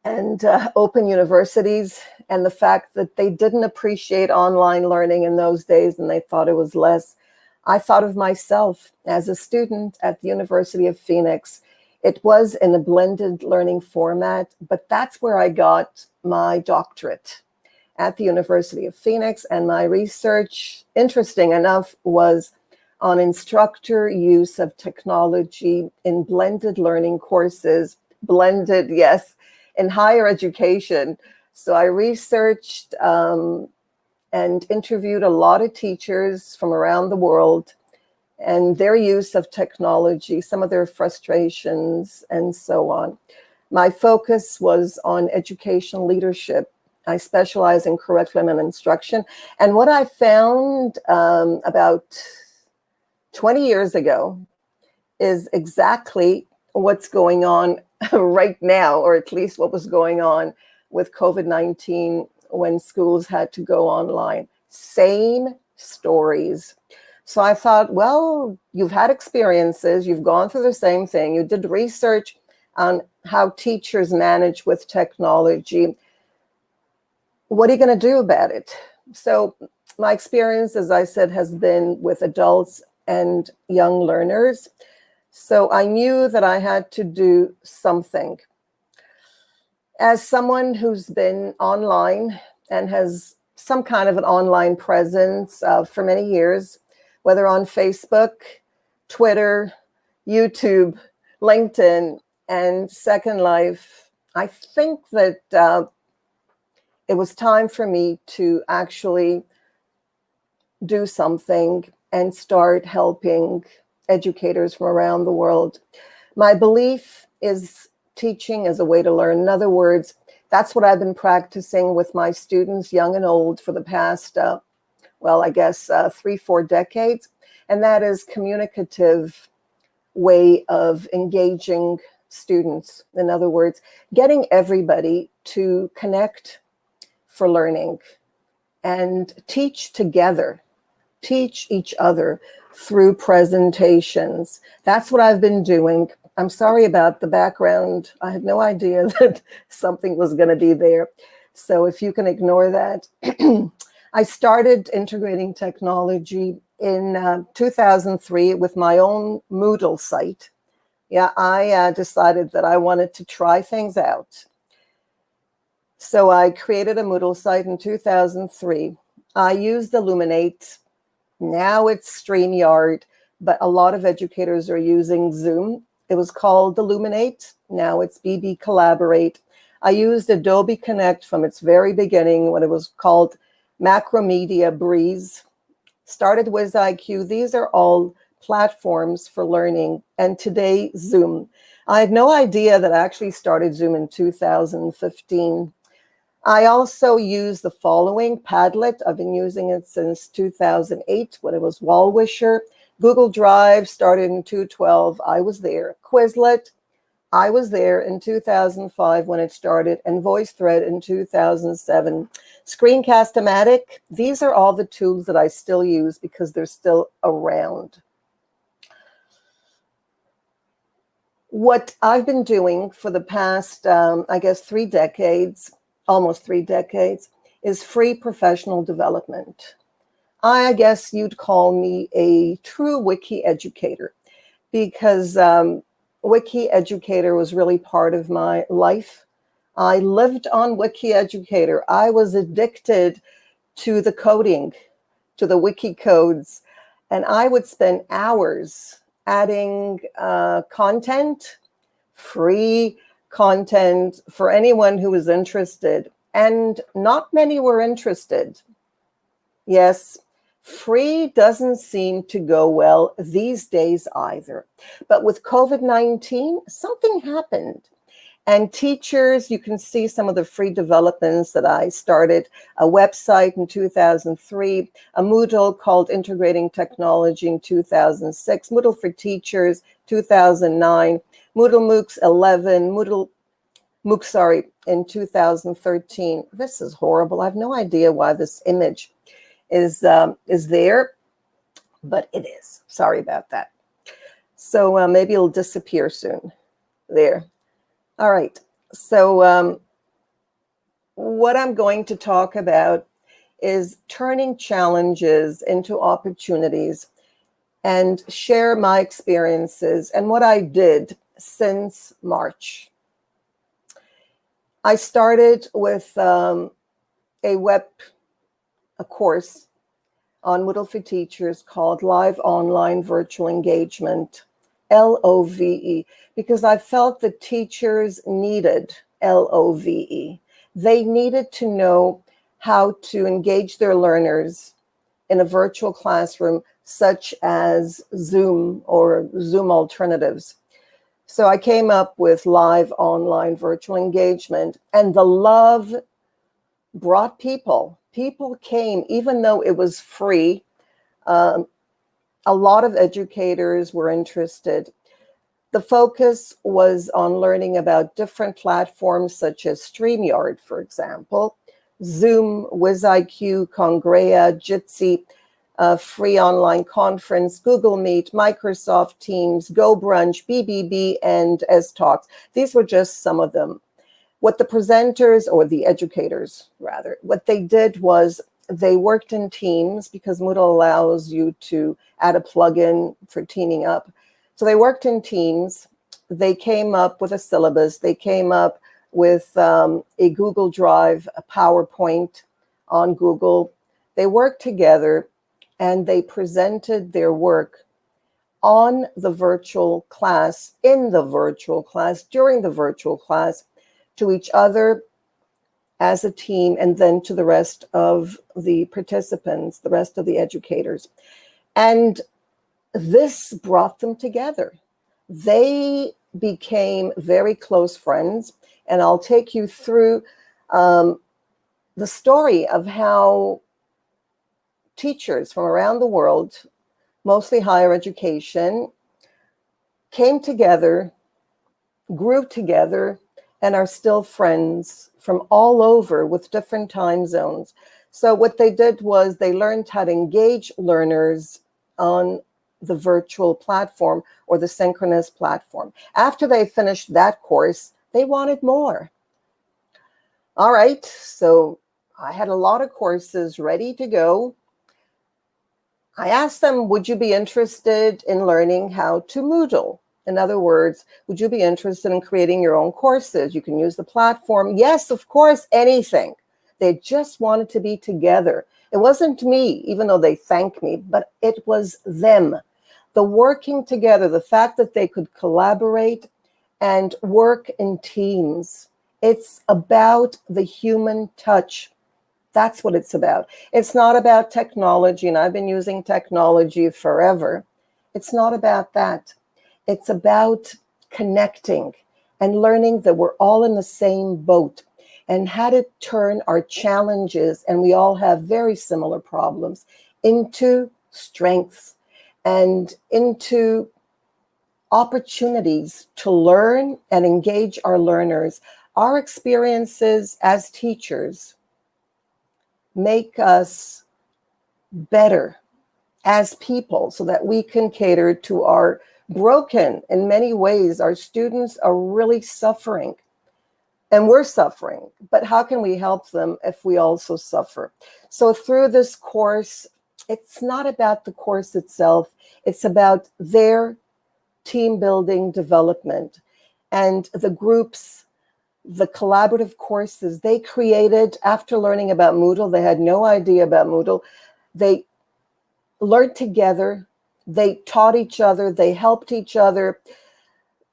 and open universities, and the fact that they didn't appreciate online learning in those days and they thought it was less, I thought of myself as a student at the University of Phoenix. It was in a blended learning format, but that's where I got my doctorate at the University of Phoenix. And my research, interesting enough, was on instructor use of technology in blended learning courses, blended, yes, in higher education. So I researched and interviewed a lot of teachers from around the world and their use of technology, some of their frustrations, and so on. My focus was on educational leadership. I specialize in curriculum and instruction. And what I found about 20 years ago is exactly what's going on right now, or at least what was going on with COVID-19 when schools had to go online. Same stories. So I thought, well, you've had experiences, you've gone through the same thing, you did research on how teachers manage with technology. What are you going to do about it? So my experience, as I said, has been with adults and young learners. So I knew that I had to do something. As someone who's been online and has some kind of an online presence for many years, whether on Facebook, Twitter, YouTube, LinkedIn, and Second Life, I think that it was time for me to actually do something and start helping educators from around the world. My belief is teaching is a way to learn. In other words, that's what I've been practicing with my students, young and old, for the past, 3-4 decades. And that is communicative way of engaging students. In other words, getting everybody to connect for learning and teach together, teach each other through presentations. That's what I've been doing. I'm sorry about the background. I had no idea that something was going to be there. So if you can ignore that. I started integrating technology in 2003 with my own Moodle site. Yeah, I decided that I wanted to try things out. So I created a Moodle site in 2003. I used Illuminate. Now it's StreamYard, but a lot of educators are using Zoom. It was called Illuminate. Now it's BB Collaborate. I used Adobe Connect from its very beginning when it was called Macromedia Breeze. Started with IQ. These are all platforms for learning. And today, Zoom. I had no idea that I actually started Zoom in 2015. I also use the following: Padlet. I've been using it since 2008 when it was Wallwisher. Google Drive started in 2012. I was there. Quizlet. I was there in 2005 when it started, and VoiceThread in 2007. Screencast-O-Matic. These are all the tools that I still use because they're still around. What I've been doing for the past, 3 decades, almost 3 decades, is free professional development. I guess you'd call me a true wiki educator because Wiki Educator was really part of my life. I lived on Wiki Educator. I was addicted to the coding, to the wiki codes, and I would spend hours adding content, free content for anyone who was interested. And not many were interested. Yes, free doesn't seem to go well these days either. But with COVID-19, something happened. And teachers, you can see some of the free developments that I started: a website in 2003, a Moodle called Integrating Technology in 2006, Moodle for Teachers 2009, Moodle MOOCs 11, Moodle MOOC, in 2013. This is horrible. I have no idea why this image is there, but it is. Sorry about that. So maybe it'll disappear soon. There. All right. So what I'm going to talk about is turning challenges into opportunities and share my experiences and what I did since March. I started with a course on Moodle for Teachers called Live Online Virtual Engagement, LOVE, because I felt that teachers needed LOVE. They needed to know how to engage their learners in a virtual classroom, such as Zoom or Zoom alternatives. So I came up with Live Online Virtual Engagement, and the love brought people. People came, even though it was free. A lot of educators were interested. The focus was on learning about different platforms such as StreamYard, for example, Zoom, WizIQ, Congrea, Jitsi, free online conference, Google Meet, Microsoft Teams, GoBrunch, BBB, and STalks. These were just some of them. What the presenters, or the educators rather, what they did was they worked in teams because Moodle allows you to add a plugin for teaming up. So they worked in teams. They came up with a syllabus. They came up with a Google Drive, a PowerPoint on Google. They worked together and they presented their work on the virtual class, in the virtual class, during the virtual class, to each other as a team, and then to the rest of the participants, the rest of the educators. And this brought them together. They became very close friends, and I'll take you through the story of how teachers from around the world, mostly higher education, came together, grew together, and are still friends from all over with different time zones. So what they did was they learned how to engage learners on the virtual platform or the synchronous platform. After they finished that course, they wanted more. All right, so I had a lot of courses ready to go. I asked them, would you be interested in learning how to Moodle? In other words, would you be interested in creating your own courses? You can use the platform. Yes, of course, anything. They just wanted to be together. It wasn't me, even though they thanked me, but it was them. The working together, the fact that they could collaborate and work in teams. It's about the human touch. That's what it's about. It's not about technology, and I've been using technology forever. It's not about that. It's about connecting and learning that we're all in the same boat and how to turn our challenges, and we all have very similar problems, into strengths and into opportunities to learn and engage our learners. Our experiences as teachers make us better as people so that we can cater to our broken, in many ways, our students are really suffering and we're suffering, but how can we help them if we also suffer? So through this course, it's not about the course itself, it's about their team building development and the groups, the collaborative courses they created after learning about Moodle. They had no idea about Moodle. They learned together, they taught each other, they helped each other.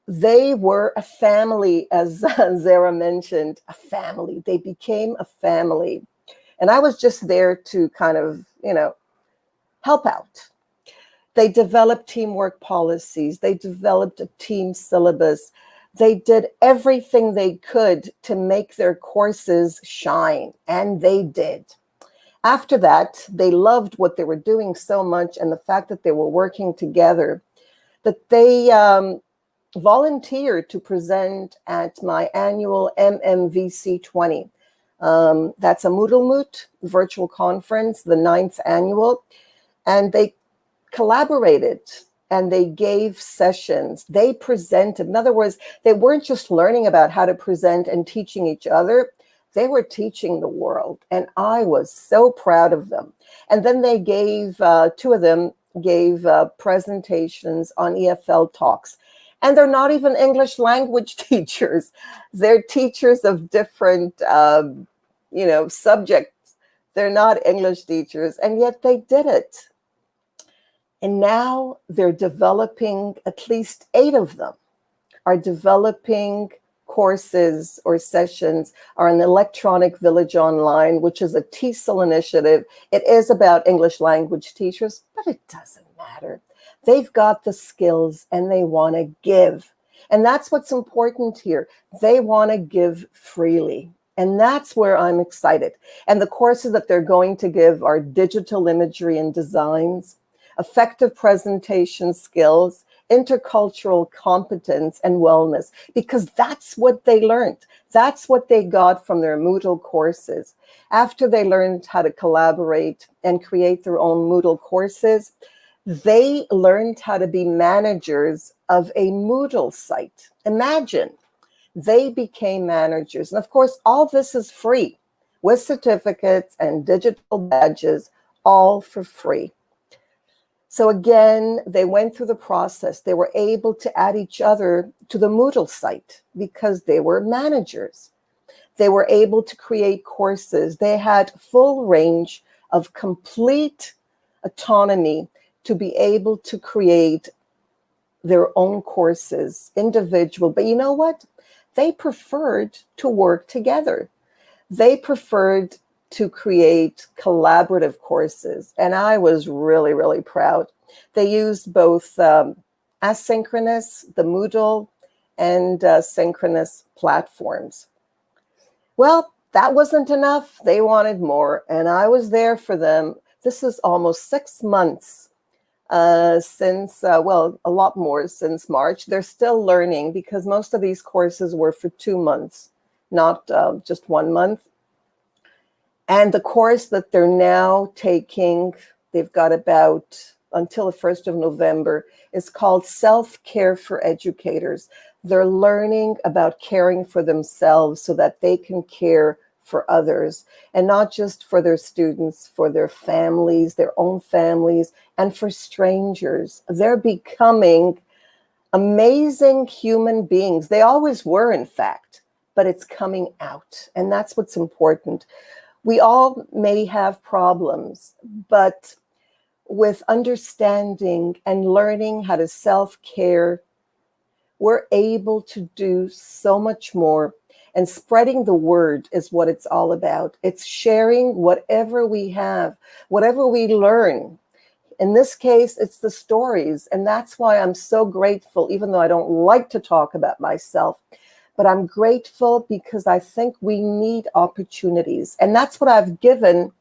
They were a family, as Zara mentioned, a family. They became a family. And I was just there to kind of, help out. They developed teamwork policies. They developed a team syllabus. They did everything they could to make their courses shine, and they did. After that, they loved what they were doing so much, and the fact that they were working together, that they volunteered to present at my annual MMVC 20. That's a Moodle Moot virtual conference, the 9th annual, and they collaborated and they gave sessions. They presented. In other words, they weren't just learning about how to present and teaching each other. They were teaching the world, and I was so proud of them. And then they gave, two of them gave presentations on EFL talks. And they're not even English language teachers. They're teachers of different, subjects. They're not English teachers, and yet they did it. And now they're developing, at least 8 of them are developing courses or sessions are an electronic village online, which is a TESOL initiative. It is about English language teachers, but it doesn't matter. They've got the skills and they want to give. And that's what's important here. They want to give freely. And that's where I'm excited. And the courses that they're going to give are digital imagery and designs, effective presentation skills, intercultural competence, and wellness, because that's what they learned. That's what they got from their Moodle courses. After they learned how to collaborate and create their own Moodle courses, they learned how to be managers of a Moodle site. Imagine, they became managers. And of course, all this is free. with certificates and digital badges, all for free. So again, they went through the process. They were able to add each other to the Moodle site because they were managers. They were able to create courses. They had full range of complete autonomy to be able to create their own courses, individual. But you know what? They preferred to work together. They preferred to create collaborative courses. And I was really, really proud. They used both asynchronous, the Moodle, and synchronous platforms. Well, that wasn't enough. They wanted more. And I was there for them. This is almost 6 months since, well, a lot more since March. They're still learning because most of these courses were for 2 months, not just 1 month. And the course that they're now taking, they've got about until the 1st of November, is called Self-Care for Educators. They're learning about caring for themselves so that they can care for others, and not just for their students, for their families, their own families, and for strangers. They're becoming amazing human beings. They always were, in fact, but it's coming out, and that's what's important. We all may have problems, but with understanding and learning how to self-care, we're able to do so much more. And spreading the word is what it's all about. It's sharing whatever we have, whatever we learn. In this case, it's the stories. And that's why I'm so grateful, even though I don't like to talk about myself. But I'm grateful because I think we need opportunities. And that's what I've given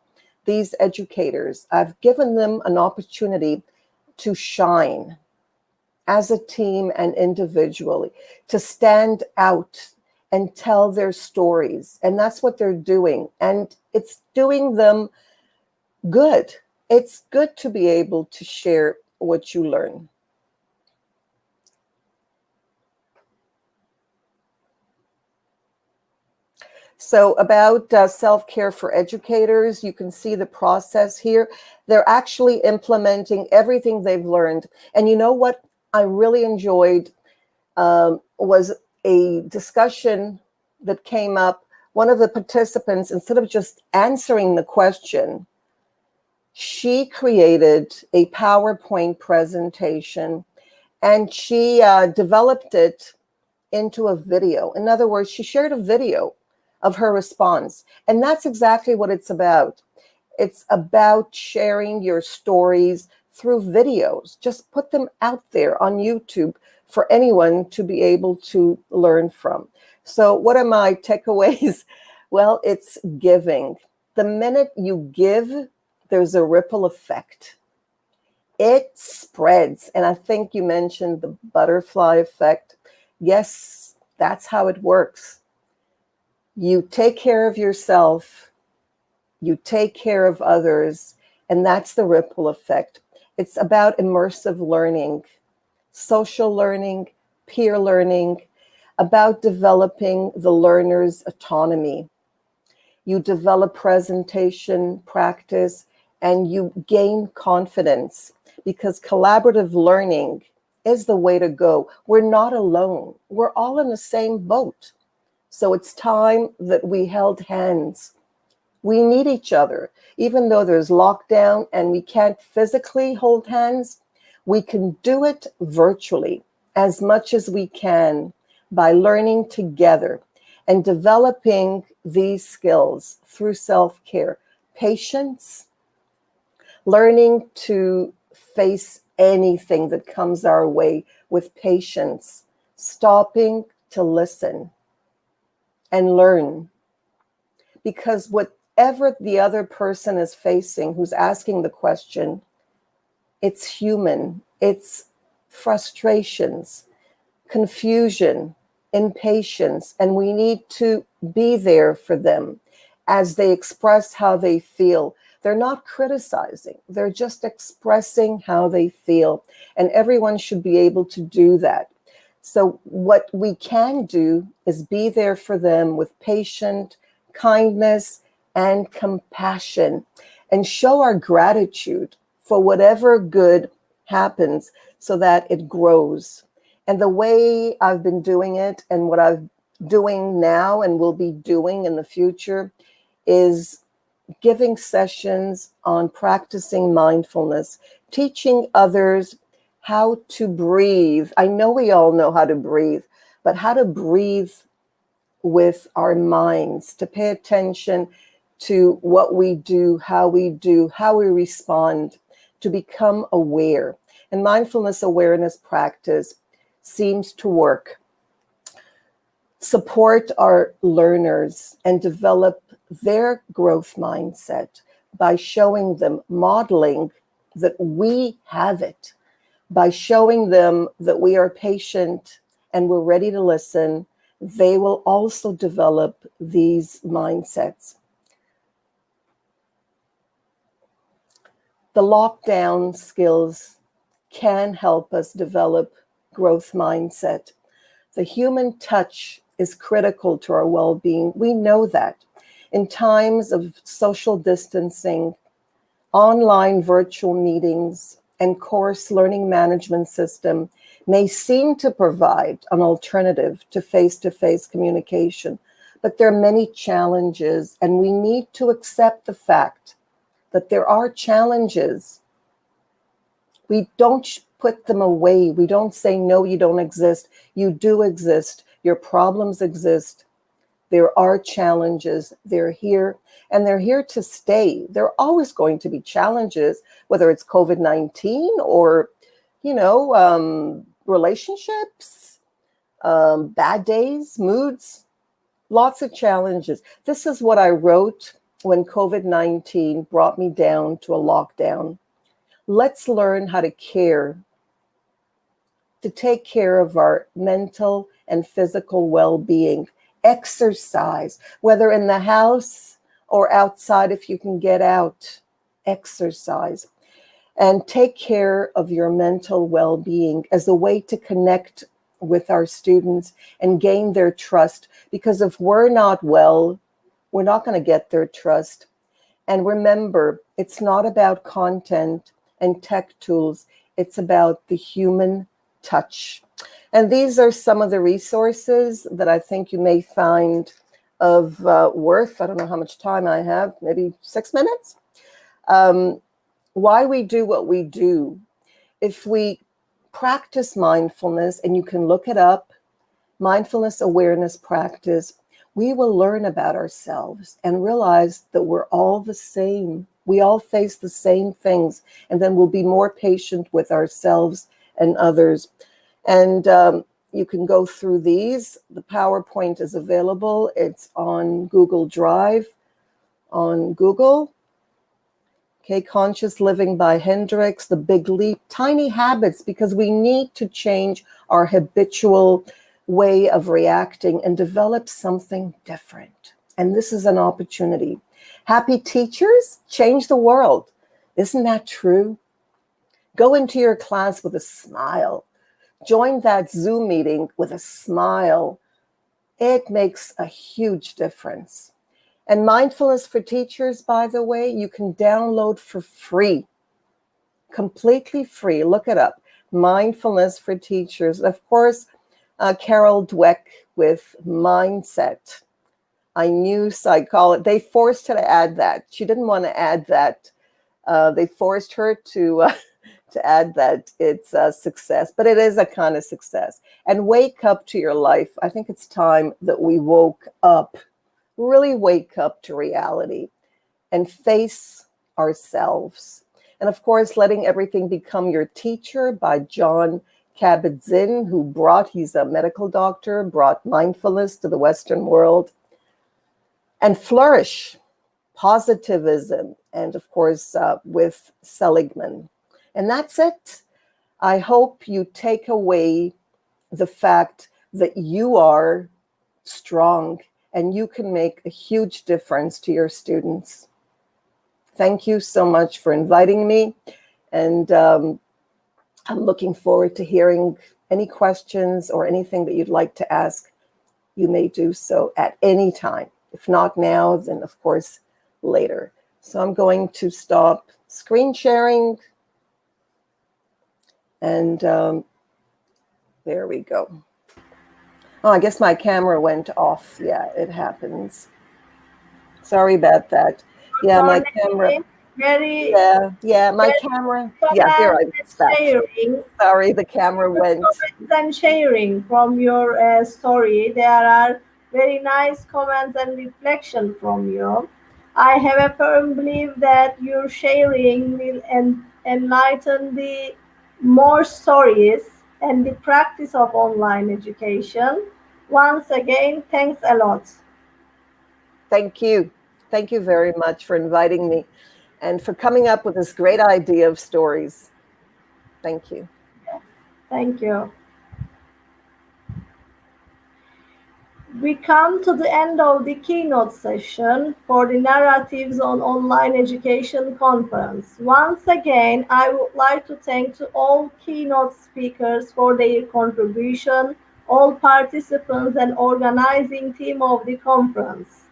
these educators. I've given them an opportunity to shine as a team and individually, to stand out and tell their stories. And that's what they're doing. And it's doing them good. It's good to be able to share what you learn. So about self-care for educators, you can see the process here. They're actually implementing everything they've learned. And you know what I really enjoyed was a discussion that came up. One of the participants, instead of just answering the question, she created a PowerPoint presentation and she developed it into a video. In other words, she shared a video of her response. And that's exactly what it's about. It's about sharing your stories through videos. Just put them out there on YouTube for anyone to be able to learn from. So what are my takeaways? Well, it's giving. The minute you give, there's a ripple effect. It spreads. And I think you mentioned the butterfly effect. Yes, that's how it works. You take care of yourself, you take care of others, and that's the ripple effect. It's about immersive learning, social learning, peer learning, about developing the learner's autonomy. You develop presentation practice and you gain confidence because collaborative learning is the way to go. We're not alone. We're all in the same boat. So it's time that we held hands. We need each other. Even though there's lockdown and we can't physically hold hands, we can do it virtually as much as we can by learning together and developing these skills through self-care. Patience, learning to face anything that comes our way with patience, stopping to listen and learn. Because whatever the other person is facing who's asking the question, it's human. It's frustrations, confusion, impatience, and we need to be there for them as they express how they feel. They're not criticizing. They're just expressing how they feel. And everyone should be able to do that. So what we can do is be there for them with patient kindness and compassion, and show our gratitude for whatever good happens so that it grows. And the way I've been doing it and what I'm doing now and will be doing in the future is giving sessions on practicing mindfulness, teaching others how to breathe. I know we all know how to breathe, but how to breathe with our minds, to pay attention to what we do, how we respond, to become aware. And mindfulness awareness practice seems to work. Support our learners and develop their growth mindset by showing them, modeling that we have it, by showing them that we are patient and we're ready to listen. They will also develop these mindsets. The lockdown skills can help us develop growth mindset. The human touch is critical to our well-being. We know that. In times of social distancing, online virtual meetings, and course learning management system may seem to provide an alternative to face-to-face communication, but there are many challenges, and we need to accept the fact that there are challenges. We don't put them away. We don't say, no, you don't exist. You do exist. Your problems exist. There are challenges. They're here, and they're here to stay. There are always going to be challenges, whether it's COVID-19 or, relationships, bad days, moods, lots of challenges. This is what I wrote when COVID-19 brought me down to a lockdown. Let's learn how to care, to take care of our mental and physical well-being. Exercise, whether in the house or outside if you can get out. Exercise. And take care of your mental well-being as a way to connect with our students and gain their trust. Because if we're not well, we're not going to get their trust. And remember, it's not about content and tech tools. It's about the human touch. And these are some of the resources that I think you may find of worth. I don't know how much time I have, maybe 6 minutes. Why we do what we do. If we practice mindfulness, and you can look it up, mindfulness awareness practice, we will learn about ourselves and realize that we're all the same. We all face the same things, and then we'll be more patient with ourselves and others. And you can go through these. The PowerPoint is available. It's on Google Drive, on Google. Okay, Conscious Living by Hendricks, The Big Leap, Tiny Habits, because we need to change our habitual way of reacting and develop something different. And this is an opportunity. Happy Teachers Change the World. Isn't that true? Go into your class with a smile. Join that Zoom meeting with a smile. It makes a huge difference. And Mindfulness for Teachers, by the way, you can download for free, completely free. Look it up, Mindfulness for Teachers. Of course, Carol Dweck with Mindset. I knew psychology. They forced her to add that. She didn't want to add that. They forced her to add that. It's a success, but it is a kind of success. And Wake Up to Your Life. I think it's time that we woke up. Really wake up to reality and face ourselves. And of course, Letting Everything Become Your Teacher by John Kabat-Zinn, he's a medical doctor, brought mindfulness to the Western world. And Flourish, Positivism, and of course, with Seligman. And that's it. I hope you take away the fact that you are strong and you can make a huge difference to your students. Thank you so much for inviting me. And I'm looking forward to hearing any questions or anything that you'd like to ask. You may do so at any time. If not now, then of course, later. So I'm going to stop screen sharing. And there we go. Oh, I guess my camera went off. Yeah, it happens. Sorry about that. Yeah, my camera. Very, yeah, my camera. Yeah, here I'm back. sharing. Sorry, the camera went. Comments and sharing from your story. There are very nice comments and reflection from you. I have a firm belief that your sharing will enlighten the more stories and the practice of online education. Once again, thanks a lot. Thank you. Thank you very much for inviting me and for coming up with this great idea of stories. Thank you. Thank you. We come to the end of the keynote session for the Narratives on Online Education conference. Once again, I would like to thank to all keynote speakers for their contribution, all participants and organizing team of the conference.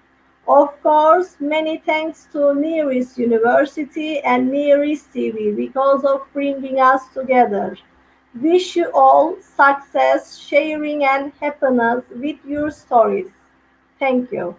Of course, many thanks to Nearest University and Nearest TV because of bringing us together. Wish you all success, sharing and happiness with your stories. Thank you.